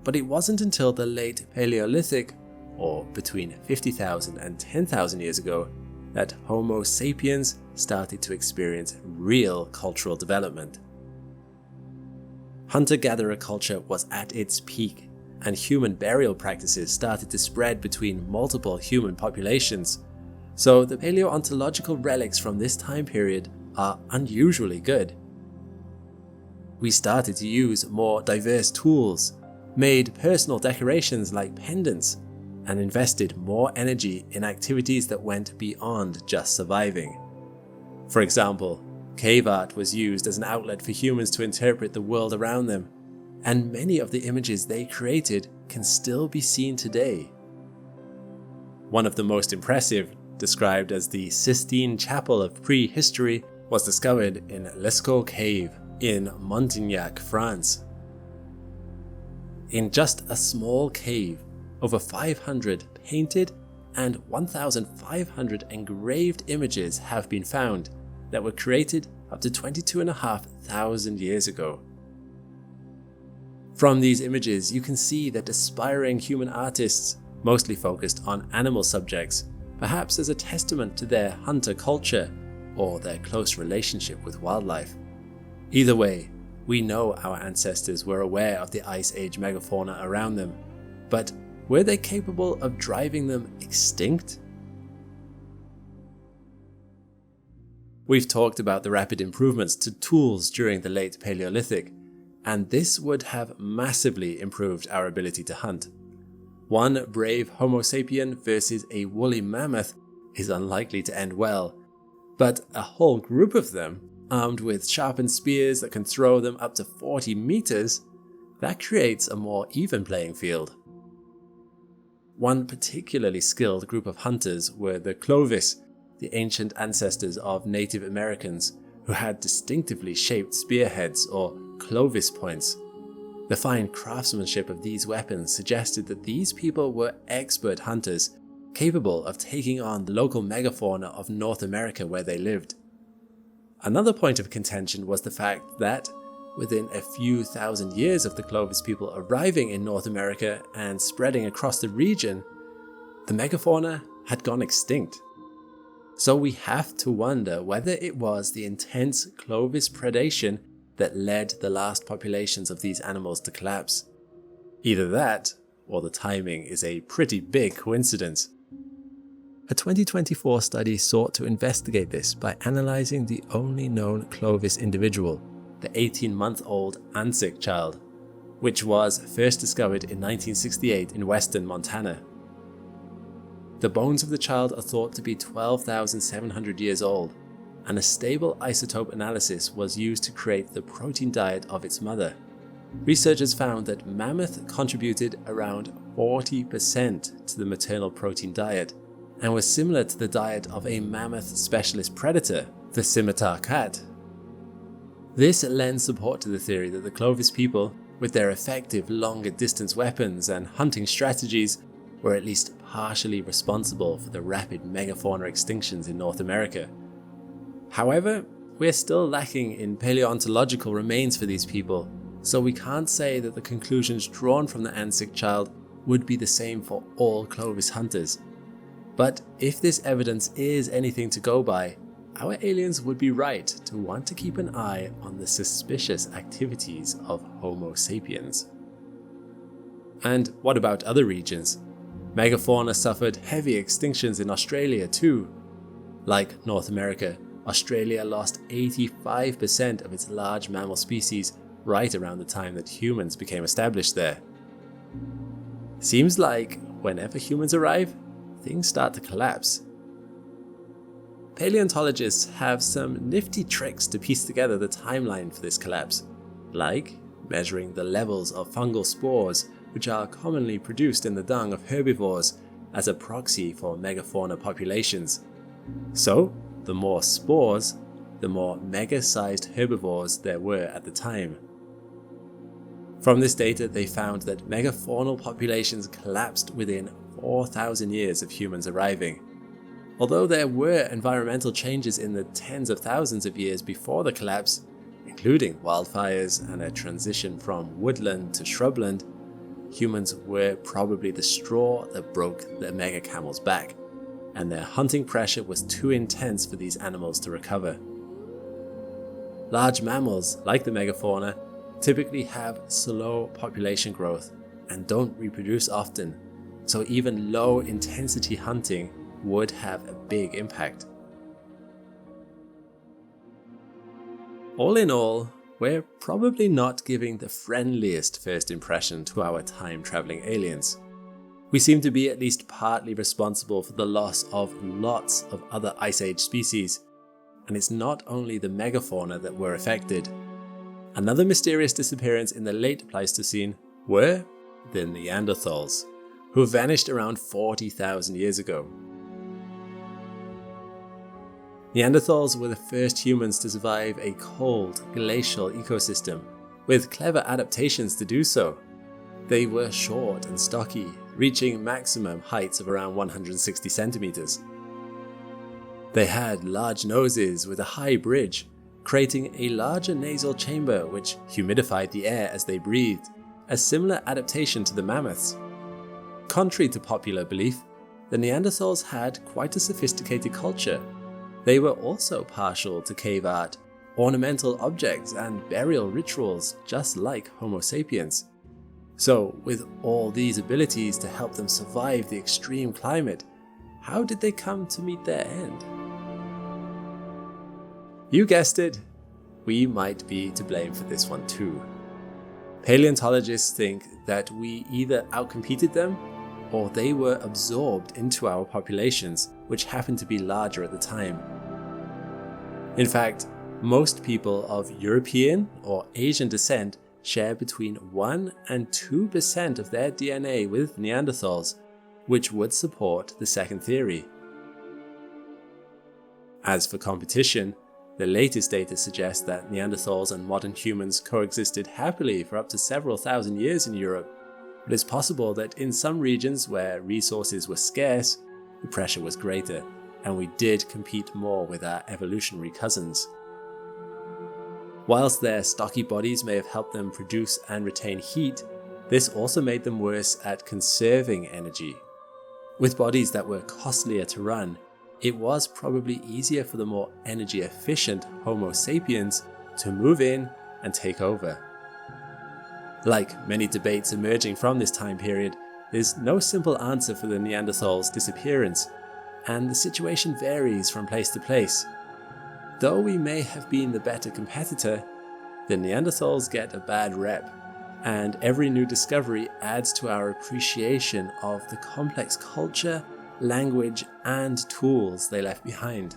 but it wasn't until the late Paleolithic, or between 50,000 and 10,000 years ago, that Homo sapiens started to experience real cultural development. Hunter-gatherer culture was at its peak, and human burial practices started to spread between multiple human populations, so the paleontological relics from this time period are unusually good. We started to use more diverse tools, made personal decorations like pendants, and invested more energy in activities that went beyond just surviving. For example, cave art was used as an outlet for humans to interpret the world around them, and many of the images they created can still be seen today. One of the most impressive, described as the Sistine Chapel of prehistory, was discovered in Lescaut Cave in Montignac, France. In just a small cave, over 500 painted and 1,500 engraved images have been found that were created up to 22,500 years ago. From these images, you can see that aspiring human artists, mostly focused on animal subjects, perhaps as a testament to their hunter culture or their close relationship with wildlife. Either way, we know our ancestors were aware of the Ice Age megafauna around them, but were they capable of driving them extinct? We've talked about the rapid improvements to tools during the late Paleolithic, and this would have massively improved our ability to hunt. One brave Homo sapien versus a woolly mammoth is unlikely to end well, but a whole group of them, armed with sharpened spears that can throw them up to 40 meters, that creates a more even playing field. One particularly skilled group of hunters were the Clovis, the ancient ancestors of Native Americans, who had distinctively shaped spearheads or Clovis points. The fine craftsmanship of these weapons suggested that these people were expert hunters, capable of taking on the local megafauna of North America where they lived. Another point of contention was the fact that, within a few thousand years of the Clovis people arriving in North America and spreading across the region, the megafauna had gone extinct. So we have to wonder whether it was the intense Clovis predation that led the last populations of these animals to collapse. Either that, or the timing is a pretty big coincidence. A 2024 study sought to investigate this by analysing the only known Clovis individual, the 18-month-old Ansic child, which was first discovered in 1968 in western Montana. The bones of the child are thought to be 12,700 years old, and a stable isotope analysis was used to create the protein diet of its mother. Researchers found that mammoth contributed around 40% to the maternal protein diet, and was similar to the diet of a mammoth specialist predator, the scimitar cat. This lends support to the theory that the Clovis people, with their effective longer distance weapons and hunting strategies, were at least partially responsible for the rapid megafauna extinctions in North America. However, we're still lacking in paleontological remains for these people, so we can't say that the conclusions drawn from the Ansic child would be the same for all Clovis hunters. But if this evidence is anything to go by, our aliens would be right to want to keep an eye on the suspicious activities of Homo sapiens. And what about other regions? Megafauna suffered heavy extinctions in Australia too. Like North America, Australia lost 85% of its large mammal species right around the time that humans became established there. Seems like whenever humans arrive, things start to collapse. Paleontologists have some nifty tricks to piece together the timeline for this collapse, like measuring the levels of fungal spores which are commonly produced in the dung of herbivores as a proxy for megafauna populations. So, the more spores, the more mega-sized herbivores there were at the time. From this data, they found that megafaunal populations collapsed within 4,000 years of humans arriving. Although there were environmental changes in the tens of thousands of years before the collapse, including wildfires and a transition from woodland to shrubland, humans were probably the straw that broke the mega camel's back, and their hunting pressure was too intense for these animals to recover. Large mammals, like the megafauna, typically have slow population growth and don't reproduce often, so even low-intensity hunting would have a big impact. All in all, we're probably not giving the friendliest first impression to our time-traveling aliens. We seem to be at least partly responsible for the loss of lots of other Ice Age species, and it's not only the megafauna that were affected. Another mysterious disappearance in the late Pleistocene were the Neanderthals, who vanished around 40,000 years ago. Neanderthals were the first humans to survive a cold, glacial ecosystem, with clever adaptations to do so. They were short and stocky, reaching maximum heights of around 160 centimeters. They had large noses with a high bridge, creating a larger nasal chamber which humidified the air as they breathed, a similar adaptation to the mammoths. Contrary to popular belief, the Neanderthals had quite a sophisticated culture. They were also partial to cave art, ornamental objects, and burial rituals, just like Homo sapiens. So, with all these abilities to help them survive the extreme climate, how did they come to meet their end? You guessed it, we might be to blame for this one too. Paleontologists think that we either outcompeted them, or they were absorbed into our populations, which happened to be larger at the time. In fact, most people of European or Asian descent share between 1 and 2% of their DNA with Neanderthals, which would support the second theory. As for competition, the latest data suggests that Neanderthals and modern humans coexisted happily for up to several thousand years in Europe, but it's possible that in some regions where resources were scarce, the pressure was greater, and we did compete more with our evolutionary cousins. Whilst their stocky bodies may have helped them produce and retain heat, this also made them worse at conserving energy. With bodies that were costlier to run, it was probably easier for the more energy efficient Homo sapiens to move in and take over. Like many debates emerging from this time period, there's no simple answer for the Neanderthals' disappearance, and the situation varies from place to place. Though we may have been the better competitor, the Neanderthals get a bad rep, and every new discovery adds to our appreciation of the complex culture, language, and tools they left behind.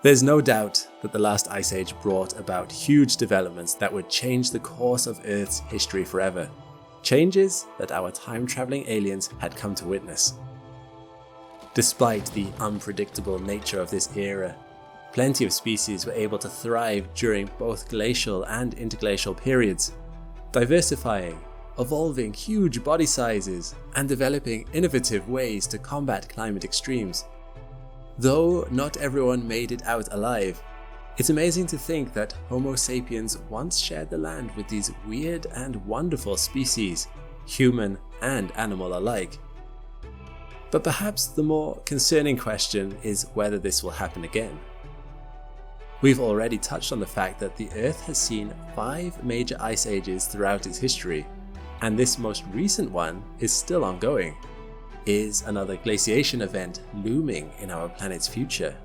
There's no doubt that the last ice age brought about huge developments that would change the course of Earth's history forever. Changes that our time-traveling aliens had come to witness. Despite the unpredictable nature of this era, plenty of species were able to thrive during both glacial and interglacial periods, diversifying, evolving huge body sizes, and developing innovative ways to combat climate extremes. Though not everyone made it out alive, it's amazing to think that Homo sapiens once shared the land with these weird and wonderful species, human and animal alike. But perhaps the more concerning question is whether this will happen again. We've already touched on the fact that the Earth has seen 5 major ice ages throughout its history, and this most recent one is still ongoing. Is another glaciation event looming in our planet's future?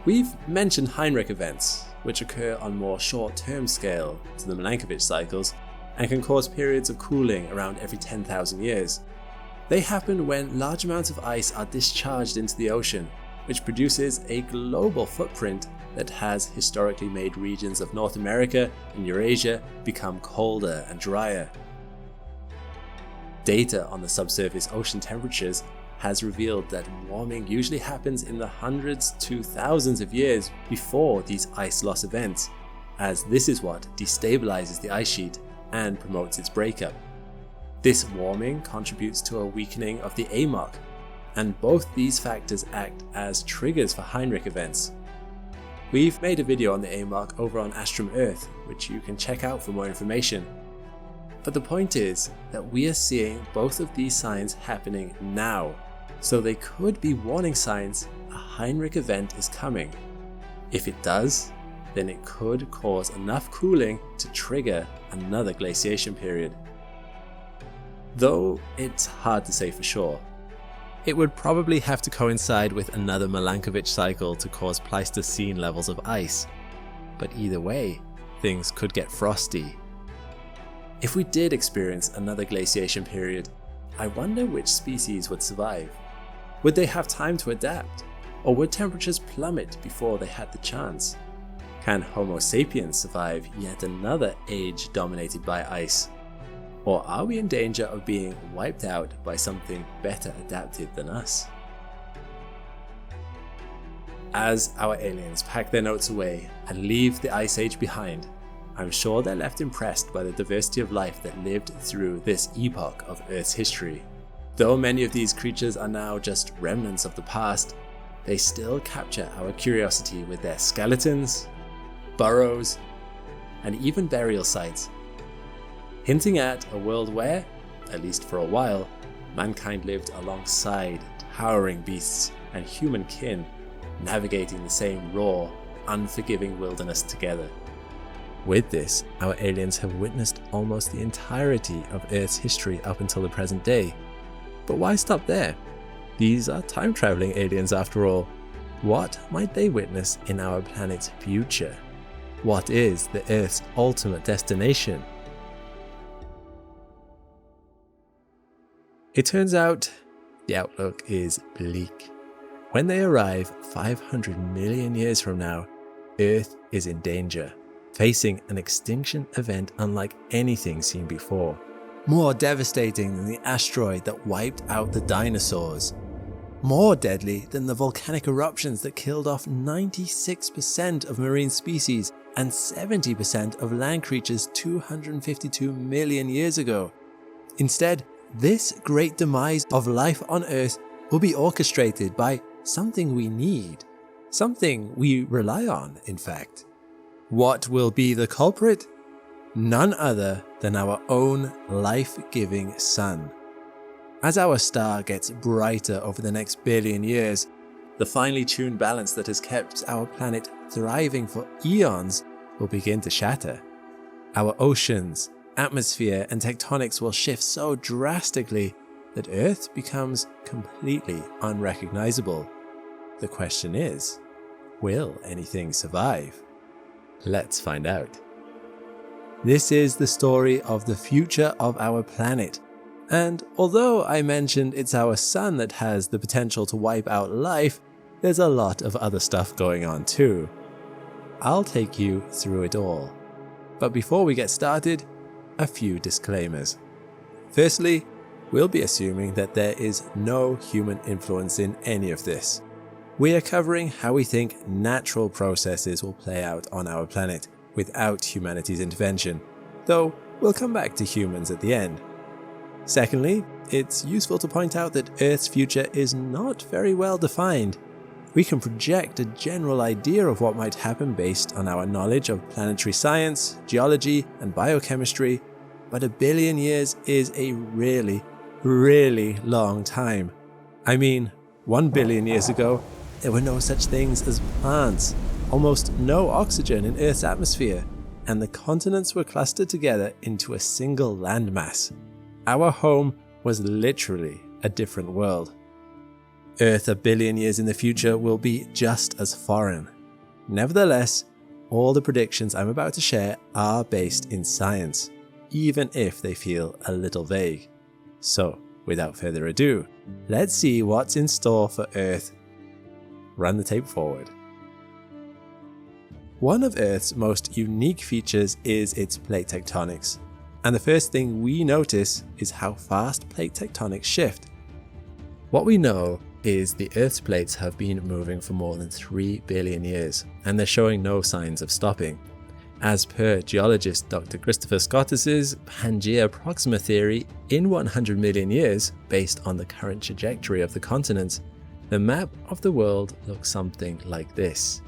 We've mentioned Heinrich events, which occur on more short-term scale to the Milankovitch cycles and can cause periods of cooling around every 10,000 years. They happen when large amounts of ice are discharged into the ocean, which produces a global footprint that has historically made regions of North America and Eurasia become colder and drier. Data on the subsurface ocean temperatures has revealed that warming usually happens in the hundreds to thousands of years before these ice loss events, as this is what destabilizes the ice sheet and promotes its breakup. This warming contributes to a weakening of the AMOC, and both these factors act as triggers for Heinrich events. We've made a video on the AMOC over on Astrum Earth, which you can check out for more information. But the point is that we are seeing both of these signs happening now, so they could be warning signs a Heinrich event is coming. If it does, then it could cause enough cooling to trigger another glaciation period. Though it's hard to say for sure. It would probably have to coincide with another Milankovitch cycle to cause Pleistocene levels of ice. But either way, things could get frosty. If we did experience another glaciation period, I wonder which species would survive. Would they have time to adapt? Or would temperatures plummet before they had the chance? Can Homo sapiens survive yet another age dominated by ice? Or are we in danger of being wiped out by something better adapted than us? As our aliens pack their notes away and leave the Ice Age behind, I'm sure they're left impressed by the diversity of life that lived through this epoch of Earth's history. Though many of these creatures are now just remnants of the past, they still capture our curiosity with their skeletons, burrows, and even burial sites, hinting at a world where, at least for a while, mankind lived alongside towering beasts and human kin, navigating the same raw, unforgiving wilderness together. With this, our aliens have witnessed almost the entirety of Earth's history up until the present day. But why stop there? These are time-traveling aliens after all. What might they witness in our planet's future? What is the Earth's ultimate destination? It turns out the outlook is bleak. When they arrive 500 million years from now, Earth is in danger, facing an extinction event unlike anything seen before. More devastating than the asteroid that wiped out the dinosaurs. More deadly than the volcanic eruptions that killed off 96% of marine species and 70% of land creatures 252 million years ago. Instead, this great demise of life on Earth will be orchestrated by something we need, something we rely on, in fact. What will be the culprit? None other than our own life-giving sun. As our star gets brighter over the next billion years, the finely tuned balance that has kept our planet thriving for eons will begin to shatter. Our oceans, atmosphere, and tectonics will shift so drastically that Earth becomes completely unrecognizable. The question is, will anything survive? Let's find out. This is the story of the future of our planet. And although I mentioned it's our sun that has the potential to wipe out life, there's a lot of other stuff going on too. I'll take you through it all. But before we get started, a few disclaimers. Firstly, we'll be assuming that there is no human influence in any of this. We are covering how we think natural processes will play out on our planet without humanity's intervention, though we'll come back to humans at the end. Secondly, it's useful to point out that Earth's future is not very well defined. We can project a general idea of what might happen based on our knowledge of planetary science, geology, and biochemistry, but 1 billion years is a really, really long time. I mean, 1 billion years ago, there were no such things as plants, almost no oxygen in Earth's atmosphere, and the continents were clustered together into a single landmass. Our home was literally a different world. Earth 1 billion years in the future will be just as foreign. Nevertheless, all the predictions I'm about to share are based in science, even if they feel a little vague. So, without further ado, let's see what's in store for Earth. Run the tape forward. One of Earth's most unique features is its plate tectonics, and the first thing we notice is how fast plate tectonics shift. What we know is the Earth's plates have been moving for more than 3 billion years, and they're showing no signs of stopping. As per geologist Dr. Christopher Scottus's Pangaea Proxima theory, in 100 million years, based on the current trajectory of the continents, the map of the world looks something like this.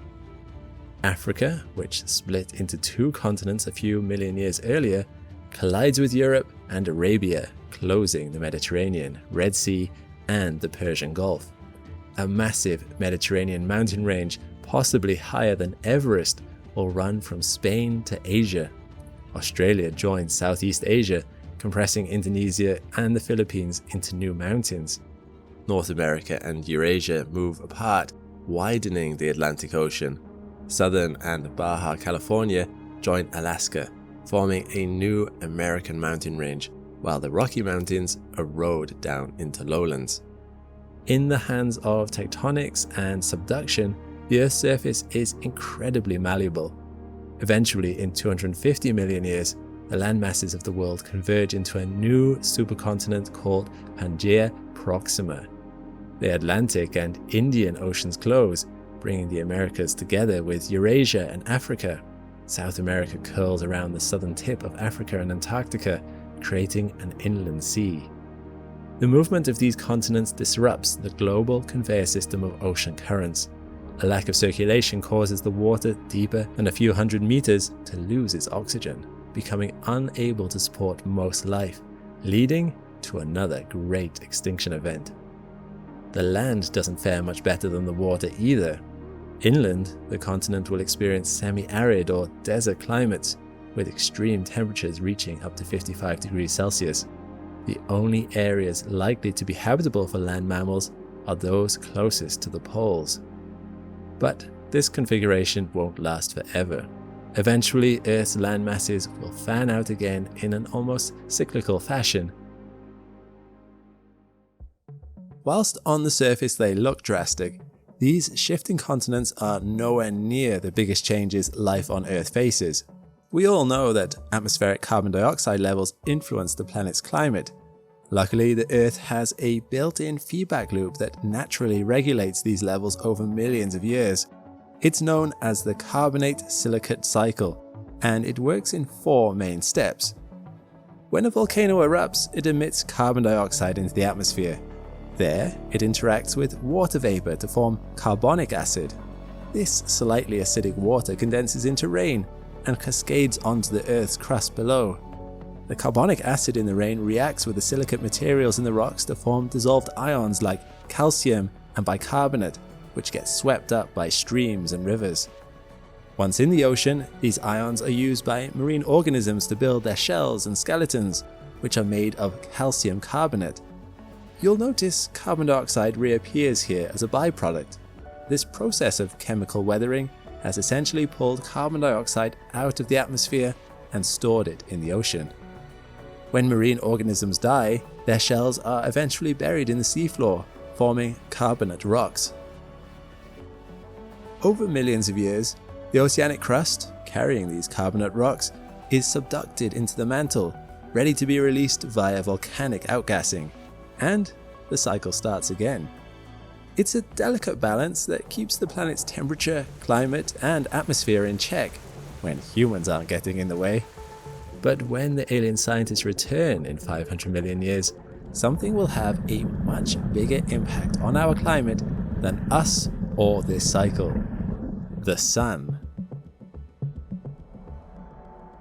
Africa, which split into 2 continents a few million years earlier, collides with Europe and Arabia, closing the Mediterranean, Red Sea, and the Persian Gulf. A massive Mediterranean mountain range, possibly higher than Everest, will run from Spain to Asia. Australia joins Southeast Asia, compressing Indonesia and the Philippines into new mountains. North America and Eurasia move apart, widening the Atlantic Ocean. Southern and Baja California join Alaska, forming a new American mountain range, while the Rocky Mountains erode down into lowlands. In the hands of tectonics and subduction, the Earth's surface is incredibly malleable. Eventually, in 250 million years, the land masses of the world converge into a new supercontinent called Pangaea Proxima. The Atlantic and Indian Oceans close, bringing the Americas together with Eurasia and Africa. South America curls around the southern tip of Africa and Antarctica, creating an inland sea. The movement of these continents disrupts the global conveyor system of ocean currents. A lack of circulation causes the water deeper than a few hundred meters to lose its oxygen, becoming unable to support most life, leading to another great extinction event. The land doesn't fare much better than the water either. Inland, the continent will experience semi-arid or desert climates, with extreme temperatures reaching up to 55 degrees Celsius. The only areas likely to be habitable for land mammals are those closest to the poles. But this configuration won't last forever. Eventually, Earth's land masses will fan out again in an almost cyclical fashion. Whilst on the surface they look drastic, these shifting continents are nowhere near the biggest changes life on Earth faces. We all know that atmospheric carbon dioxide levels influence the planet's climate. Luckily, the Earth has a built-in feedback loop that naturally regulates these levels over millions of years. It's known as the carbonate-silicate cycle, and it works in 4 main steps. When a volcano erupts, it emits carbon dioxide into the atmosphere. There, it interacts with water vapor to form carbonic acid. This slightly acidic water condenses into rain and cascades onto the Earth's crust below. The carbonic acid in the rain reacts with the silicate materials in the rocks to form dissolved ions like calcium and bicarbonate, which get swept up by streams and rivers. Once in the ocean, these ions are used by marine organisms to build their shells and skeletons, which are made of calcium carbonate. You'll notice carbon dioxide reappears here as a byproduct. This process of chemical weathering has essentially pulled carbon dioxide out of the atmosphere and stored it in the ocean. When marine organisms die, their shells are eventually buried in the seafloor, forming carbonate rocks. Over millions of years, the oceanic crust, carrying these carbonate rocks, is subducted into the mantle, ready to be released via volcanic outgassing, and the cycle starts again. It's a delicate balance that keeps the planet's temperature, climate, and atmosphere in check, when humans aren't getting in the way. But when the alien scientists return in 500 million years, something will have a much bigger impact on our climate than us or this cycle: the sun.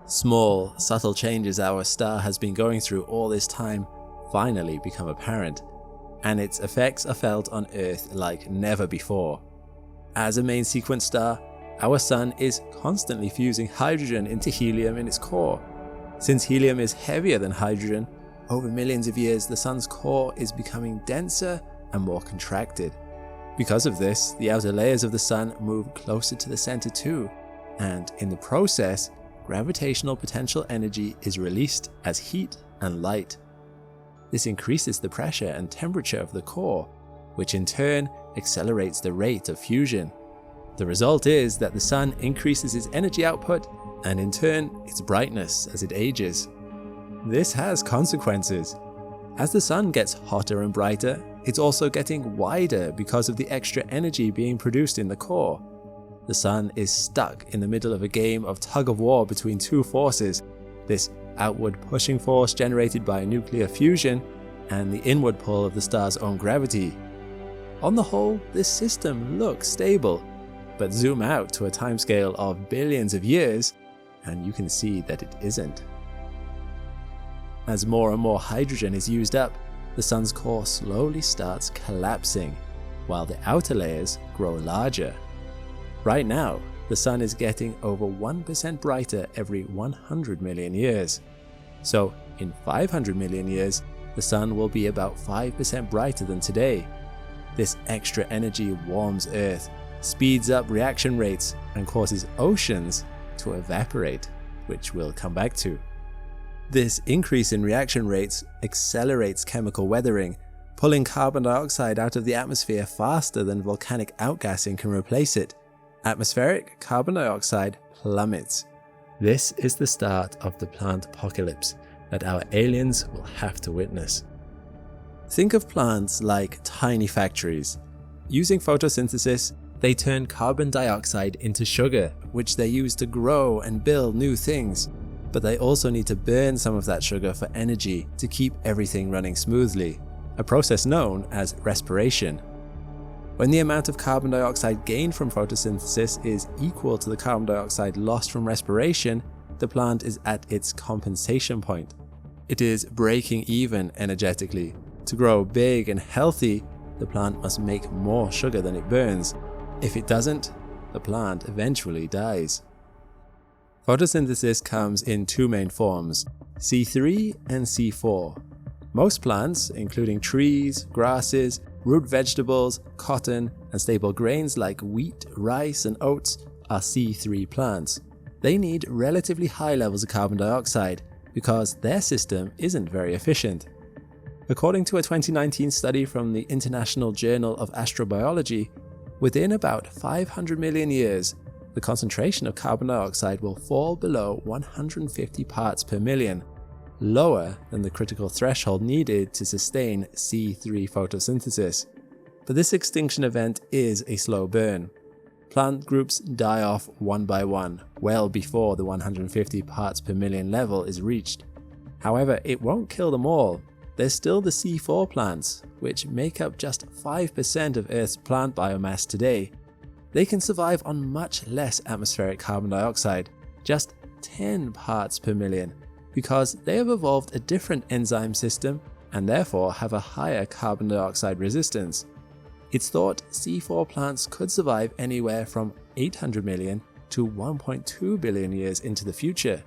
Small, subtle changes our star has been going through all this time finally become apparent, and its effects are felt on Earth like never before. As a main sequence star, our sun is constantly fusing hydrogen into helium in its core. Since helium is heavier than hydrogen, over millions of years the sun's core is becoming denser and more contracted. Because of this, the outer layers of the sun move closer to the center too, and in the process, gravitational potential energy is released as heat and light. This increases the pressure and temperature of the core, which in turn accelerates the rate of fusion. The result is that the Sun increases its energy output and in turn its brightness as it ages. This has consequences. As the Sun gets hotter and brighter, it's also getting wider because of the extra energy being produced in the core. The Sun is stuck in the middle of a game of tug-of-war between two forces, this outward pushing force generated by nuclear fusion and the inward pull of the star's own gravity. On the whole, this system looks stable, but zoom out to a timescale of billions of years and you can see that it isn't. As more and more hydrogen is used up, the Sun's core slowly starts collapsing, while the outer layers grow larger. Right now, the Sun is getting over 1% brighter every 100 million years. So, in 500 million years, the Sun will be about 5% brighter than today. This extra energy warms Earth, speeds up reaction rates, and causes oceans to evaporate, which we'll come back to. This increase in reaction rates accelerates chemical weathering, pulling carbon dioxide out of the atmosphere faster than volcanic outgassing can replace it. Atmospheric carbon dioxide plummets. This is the start of the plant apocalypse that our aliens will have to witness. Think of plants like tiny factories. Using photosynthesis, they turn carbon dioxide into sugar, which they use to grow and build new things. But they also need to burn some of that sugar for energy to keep everything running smoothly, a process known as respiration. When the amount of carbon dioxide gained from photosynthesis is equal to the carbon dioxide lost from respiration, the plant is at its compensation point. It is breaking even energetically. To grow big and healthy, the plant must make more sugar than it burns. If it doesn't, the plant eventually dies. Photosynthesis comes in two main forms, C3 and C4. Most plants, including trees, grasses, root vegetables, cotton, and staple grains like wheat, rice, and oats, are C3 plants. They need relatively high levels of carbon dioxide because their system isn't very efficient. According to a 2019 study from the International Journal of Astrobiology, within about 500 million years, the concentration of carbon dioxide will fall below 150 parts per million, lower than the critical threshold needed to sustain C3 photosynthesis. But this extinction event is a slow burn. Plant groups die off one by one, well before the 150 parts per million level is reached. However, it won't kill them all. There's still the C4 plants, which make up just 5% of Earth's plant biomass today. They can survive on much less atmospheric carbon dioxide, just 10 parts per million, because they have evolved a different enzyme system and therefore have a higher carbon dioxide resistance. It's thought C4 plants could survive anywhere from 800 million to 1.2 billion years into the future.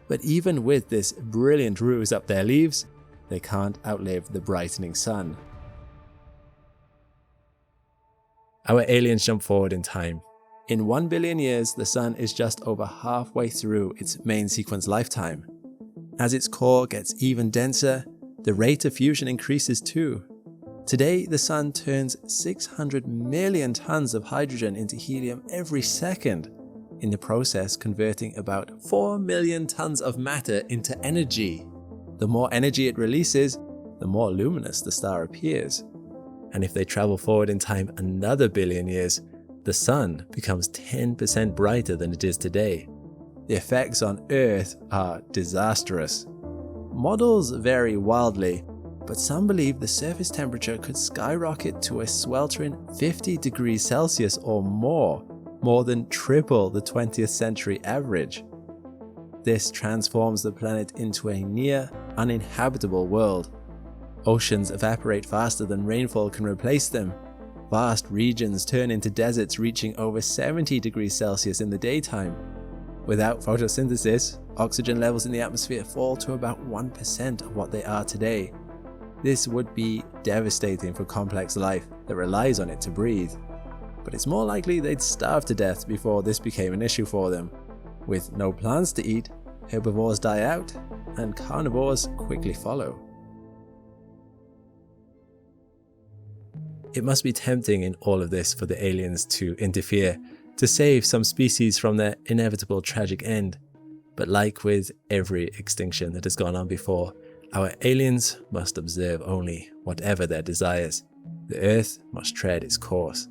But even with this brilliant ruse up their sleeves, they can't outlive the brightening sun. Our aliens jump forward in time. In 1 billion years, the sun is just over halfway through its main sequence lifetime. As its core gets even denser, the rate of fusion increases too. Today, the sun turns 600 million tons of hydrogen into helium every second, in the process converting about 4 million tons of matter into energy. The more energy it releases, the more luminous the star appears. And if they travel forward in time another billion years, the sun becomes 10% brighter than it is today. The effects on Earth are disastrous. Models vary wildly, but some believe the surface temperature could skyrocket to a sweltering 50 degrees Celsius or more than triple the 20th century average. This transforms the planet into a near uninhabitable world. Oceans evaporate faster than rainfall can replace them. Vast regions turn into deserts reaching over 70 degrees Celsius in the daytime. Without photosynthesis, oxygen levels in the atmosphere fall to about 1% of what they are today. This would be devastating for complex life that relies on it to breathe. but it's more likely they'd starve to death before this became an issue for them. With no plants to eat, herbivores die out, and carnivores quickly follow. It must be tempting in all of this for the aliens to interfere, to save some species from their inevitable tragic end. But like with every extinction that has gone on before, our aliens must observe only whatever their desires. The Earth must tread its course.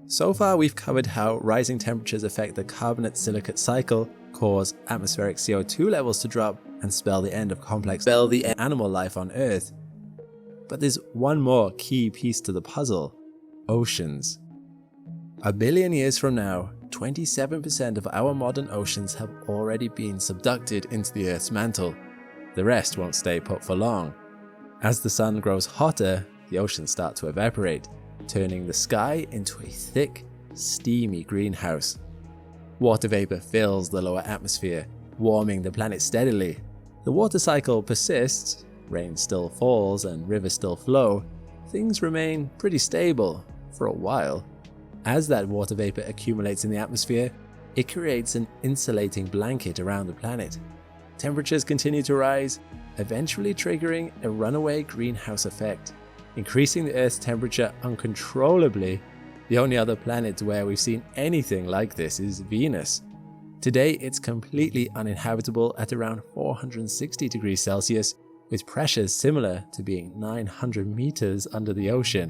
So far we've covered how rising temperatures affect the carbonate silicate cycle, cause atmospheric CO2 levels to drop, and spell the end of complex animal life on Earth. But there's one more key piece to the puzzle: oceans. A billion years from now, 27% of our modern oceans have already been subducted into the Earth's mantle. The rest won't stay put for long. As the sun grows hotter, the oceans start to evaporate, turning the sky into a thick, steamy greenhouse. Water vapor fills the lower atmosphere, warming the planet steadily. The water cycle persists, rain still falls and rivers still flow. Things remain pretty stable for a while. As that water vapor accumulates in the atmosphere, it creates an insulating blanket around the planet. Temperatures continue to rise, eventually triggering a runaway greenhouse effect, increasing the Earth's temperature uncontrollably. The only other planet where we've seen anything like this is Venus. Today it's completely uninhabitable at around 460 degrees Celsius, with pressures similar to being 900 meters under the ocean.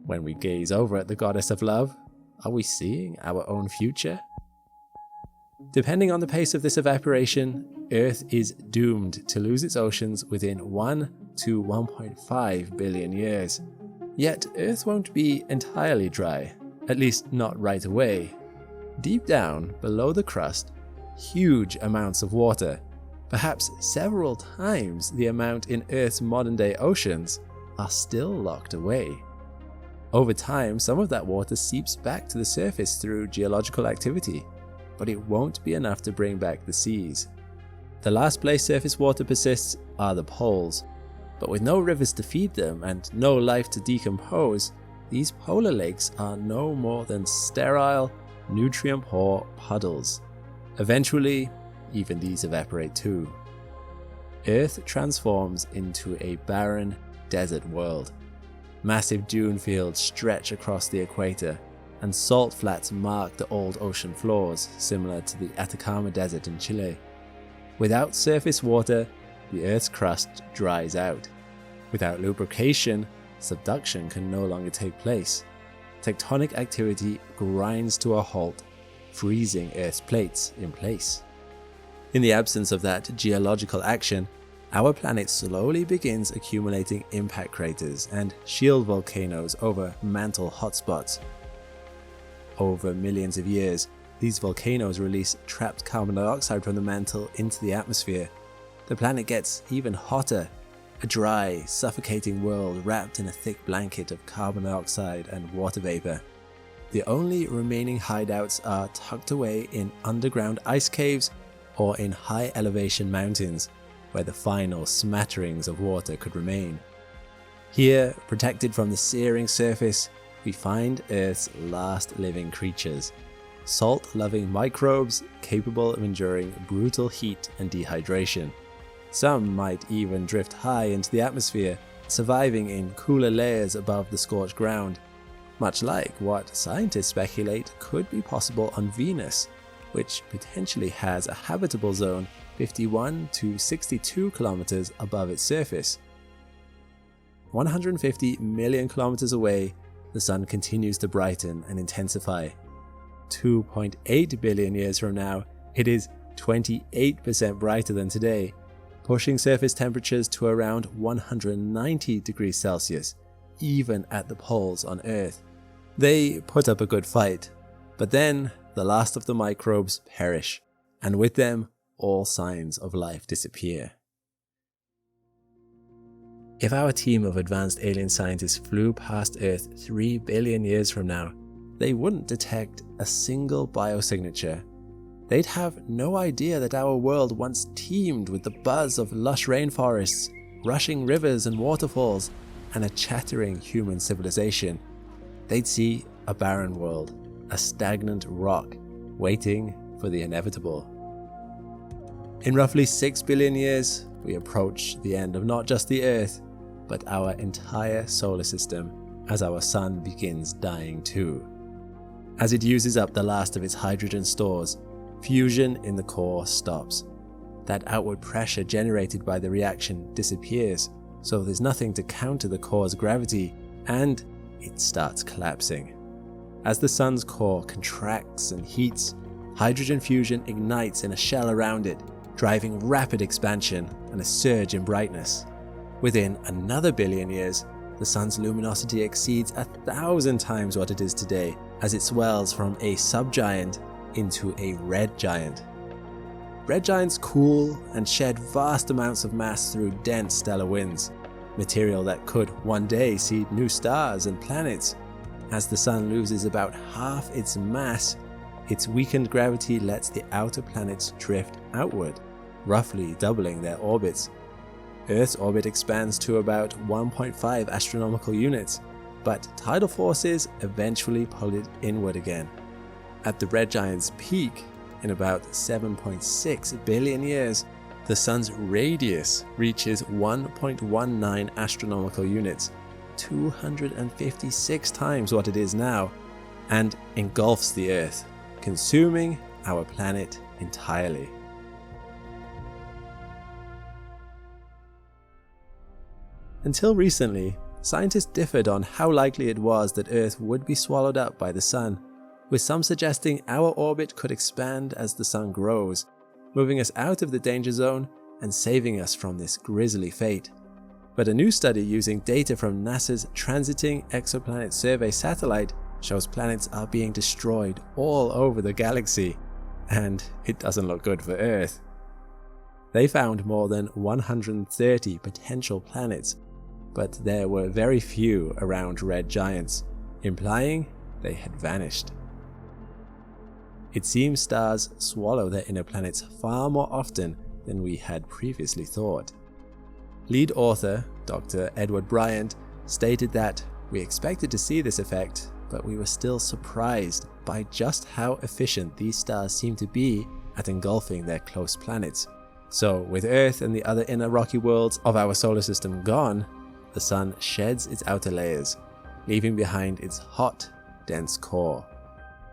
When we gaze over at the goddess of love, are we seeing our own future? Depending on the pace of this evaporation, Earth is doomed to lose its oceans within 1 to 1.5 billion years. Yet Earth won't be entirely dry, at least not right away. Deep down, below the crust, huge amounts of water, perhaps several times the amount in Earth's modern-day oceans, are still locked away. Over time, some of that water seeps back to the surface through geological activity, but it won't be enough to bring back the seas. The last place surface water persists are the poles, but with no rivers to feed them and no life to decompose, these polar lakes are no more than sterile, nutrient-poor puddles. Eventually, even these evaporate too. Earth transforms into a barren, desert world. Massive dune fields stretch across the equator, and salt flats mark the old ocean floors, similar to the Atacama Desert in Chile. Without surface water, the Earth's crust dries out. Without lubrication, subduction can no longer take place. Tectonic activity grinds to a halt, freezing Earth's plates in place. In the absence of that geological action, our planet slowly begins accumulating impact craters and shield volcanoes over mantle hotspots. Over millions of years, these volcanoes release trapped carbon dioxide from the mantle into the atmosphere. The planet gets even hotter, a dry, suffocating world wrapped in a thick blanket of carbon dioxide and water vapor. The only remaining hideouts are tucked away in underground ice caves or in high elevation mountains, where the final smatterings of water could remain. Here, protected from the searing surface, we find Earth's last living creatures, salt-loving microbes capable of enduring brutal heat and dehydration. Some might even drift high into the atmosphere, surviving in cooler layers above the scorched ground, much like what scientists speculate could be possible on Venus, which potentially has a habitable zone 51 to 62 kilometers above its surface. 150 million kilometers away, the sun continues to brighten and intensify. 2.8 billion years from now, it is 28% brighter than today, pushing surface temperatures to around 190 degrees Celsius, even at the poles on Earth. They put up a good fight, but then the last of the microbes perish, and with them, all signs of life disappear. If our team of advanced alien scientists flew past Earth 3 billion years from now, they wouldn't detect a single biosignature. They'd have no idea that our world once teemed with the buzz of lush rainforests, rushing rivers and waterfalls, and a chattering human civilization. They'd see a barren world, a stagnant rock, waiting for the inevitable. In roughly 6 billion years, we approach the end of not just the Earth, but our entire solar system, as our sun begins dying too. As it uses up the last of its hydrogen stores, fusion in the core stops. That outward pressure generated by the reaction disappears, so there's nothing to counter the core's gravity, and it starts collapsing. As the sun's core contracts and heats, hydrogen fusion ignites in a shell around it, driving rapid expansion and a surge in brightness. Within another billion years, the sun's luminosity exceeds 1,000 times what it is today, as it swells from a subgiant into a red giant. Red giants cool and shed vast amounts of mass through dense stellar winds, material that could one day seed new stars and planets. As the sun loses about half its mass, its weakened gravity lets the outer planets drift outward, roughly doubling their orbits. Earth's orbit expands to about 1.5 astronomical units, but tidal forces eventually pull it inward again. At the red giant's peak, in about 7.6 billion years, the sun's radius reaches 1.19 astronomical units, 256 times what it is now, and engulfs the Earth, consuming our planet entirely. Until recently, scientists differed on how likely it was that Earth would be swallowed up by the sun, with some suggesting our orbit could expand as the sun grows, moving us out of the danger zone and saving us from this grisly fate. But a new study using data from NASA's Transiting Exoplanet Survey satellite shows planets are being destroyed all over the galaxy, and it doesn't look good for Earth. They found more than 130 potential planets, but there were very few around red giants, implying they had vanished. It seems stars swallow their inner planets far more often than we had previously thought. Lead author, Dr. Edward Bryant, stated that we expected to see this effect, but we were still surprised by just how efficient these stars seem to be at engulfing their close planets. So, with Earth and the other inner rocky worlds of our solar system gone, the sun sheds its outer layers, leaving behind its hot, dense core.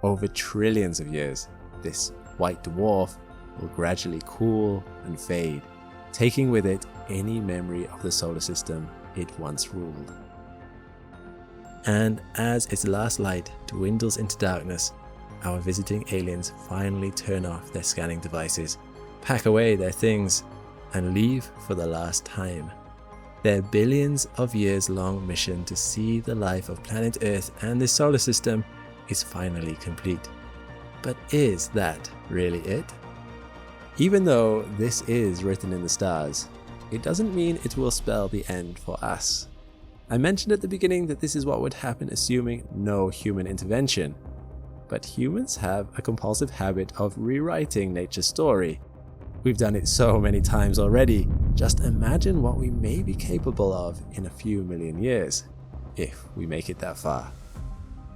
Over trillions of years, this white dwarf will gradually cool and fade, taking with it any memory of the solar system it once ruled. And as its last light dwindles into darkness, our visiting aliens finally turn off their scanning devices, pack away their things, and leave for the last time. Their billions of years long mission to see the life of planet Earth and the solar system is finally complete. But is that really it? Even though this is written in the stars, it doesn't mean it will spell the end for us. I mentioned at the beginning that this is what would happen assuming no human intervention. But humans have a compulsive habit of rewriting nature's story. We've done it so many times already. Just imagine what we may be capable of in a few million years, if we make it that far.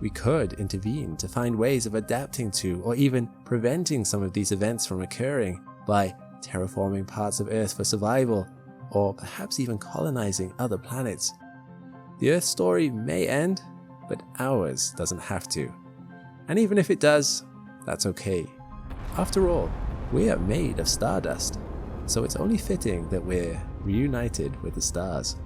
We could intervene to find ways of adapting to or even preventing some of these events from occurring by terraforming parts of Earth for survival, or perhaps even colonizing other planets. The Earth story may end, but ours doesn't have to. And even if it does, that's okay. After all, we are made of stardust, so it's only fitting that we're reunited with the stars.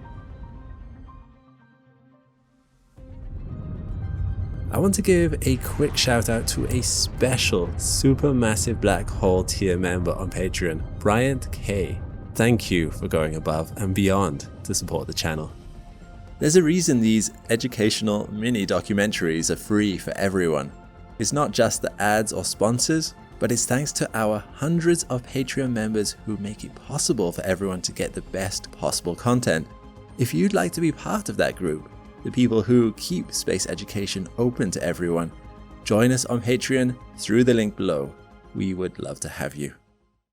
I want to give a quick shout out to a special supermassive black hole tier member on Patreon, Bryant K. Thank you for going above and beyond to support the channel. There's a reason these educational mini documentaries are free for everyone. It's not just the ads or sponsors, but it's thanks to our hundreds of Patreon members who make it possible for everyone to get the best possible content. If you'd like to be part of that group, the people who keep space education open to everyone, join us on Patreon through the link below. We would love to have you.